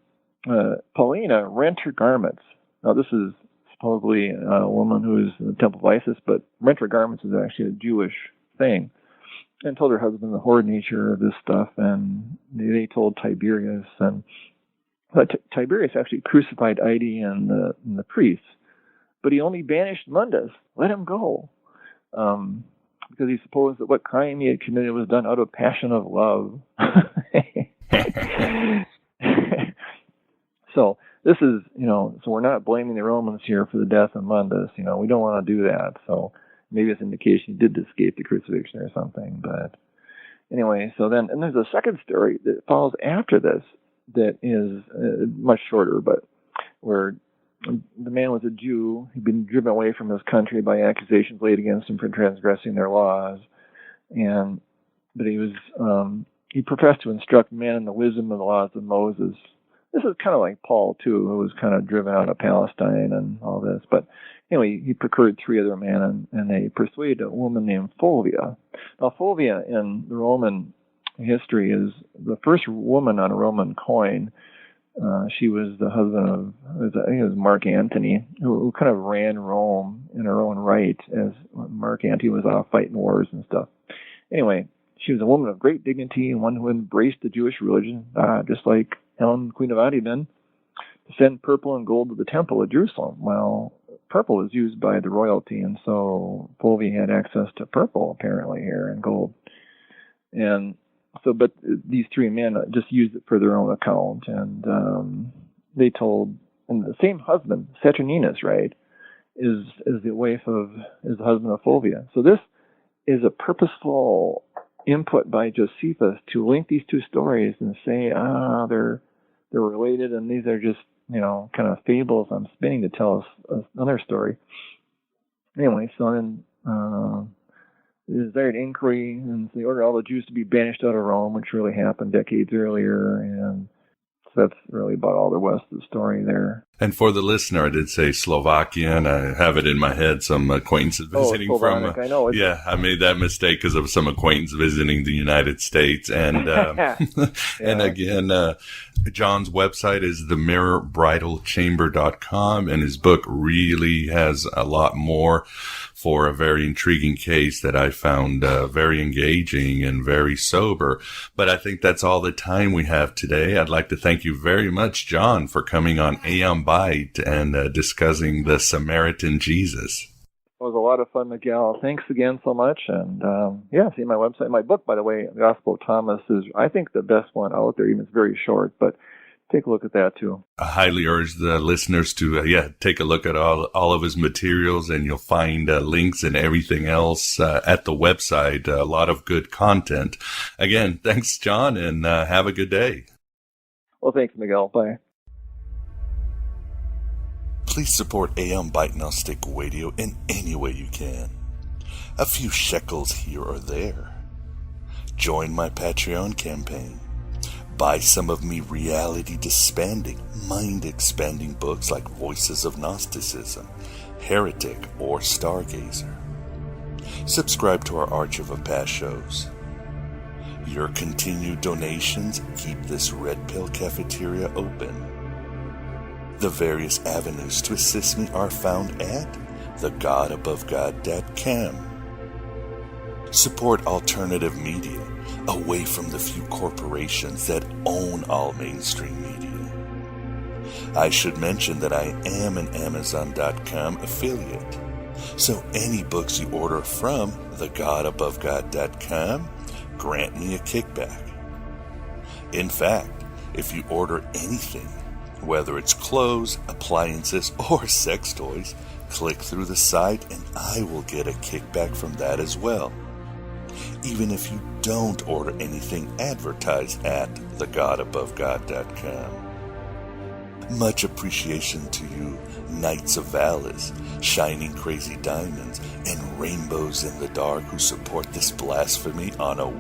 Paulina rent her garments. Now this is supposedly a woman who is in the Temple of Isis, but rent her garments is actually a Jewish thing. And told her husband the horrid nature of this stuff, and they told Tiberius, and Tiberius actually crucified Ide and the priests, but he only banished Mundus, let him go. because he supposed that what crime he had committed was done out of passion of love. So this is, so we're not blaming the Romans here for the death of Mundus. We don't want to do that. So maybe it's an indication he did escape the crucifixion or something. But anyway, and there's a second story that follows after this that is much shorter, but where the man was a Jew. He'd been driven away from his country by accusations laid against him for transgressing their laws, but he professed to instruct men in the wisdom of the laws of Moses. This is kind of like Paul too, who was kind of driven out of Palestine and all this. But anyway, he procured 3 other men, and they persuaded a woman named Fulvia. Now, Fulvia in the Roman history is the first woman on a Roman coin. She was the husband of, I think it was Mark Antony, who kind of ran Rome in her own right, as Mark Antony was off fighting wars and stuff. Anyway, she was a woman of great dignity and one who embraced the Jewish religion, just like Helen, Queen of Adiben, to send purple and gold to the temple at Jerusalem. Well, purple was used by the royalty, and so Fulvia had access to purple, apparently, here, and gold. And so, but these 3 men just used it for their own account, and they told, and the same husband, Saturninus, right, is the husband of Fulvia. So this is a purposeful input by Josephus to link these 2 stories and say, they're related, and these are just, kind of fables I'm spinning to tell us another story. Anyway, so then the desired inquiry, and they ordered all the Jews to be banished out of Rome, which really happened decades earlier, and so that's really about all there was to the story there. And for the listener, I did say Slovakia, and I have it in my head, some acquaintances visiting from... I know. Yeah, I made that mistake because of some acquaintance visiting the United States. And and again, John's website is themirrorbridalchamber.com, and his book really has a lot more for a very intriguing case that I found very engaging and very sober. But I think that's all the time we have today. I'd like to thank you very much, John, for coming on Aeon Byte and discussing the Samaritan Jesus. It was a lot of fun, Miguel. Thanks again so much. And see my website. My book, by the way, The Gospel of Thomas, is, I think, the best one out there. Even it's very short, but take a look at that too. I highly urge the listeners to take a look at all of his materials, and you'll find links and everything else at the website. A lot of good content. Again, thanks, John, and have a good day. Well, thanks, Miguel. Bye. Please support Aeon Byte Gnostic Radio in any way you can. A few shekels here or there. Join my Patreon campaign. Buy some of me reality-dispanding, mind-expanding books like Voices of Gnosticism, Heretic, or Stargazer. Subscribe to our archive of past shows. Your continued donations keep this Red Pill cafeteria open. The various avenues to assist me are found at thegodabovegod.com. Support alternative media, away from the few corporations that own all mainstream media. I should mention that I am an Amazon.com affiliate, so any books you order from thegodabovegod.com grant me a kickback. In fact, if you order anything, whether it's clothes, appliances, or sex toys, click through the site and I will get a kickback from that as well. Even if you don't order anything advertised at thegodabovegod.com. Much appreciation to you, Knights of Valis, Shining Crazy Diamonds, and Rainbows in the Dark who support this blasphemy on a week.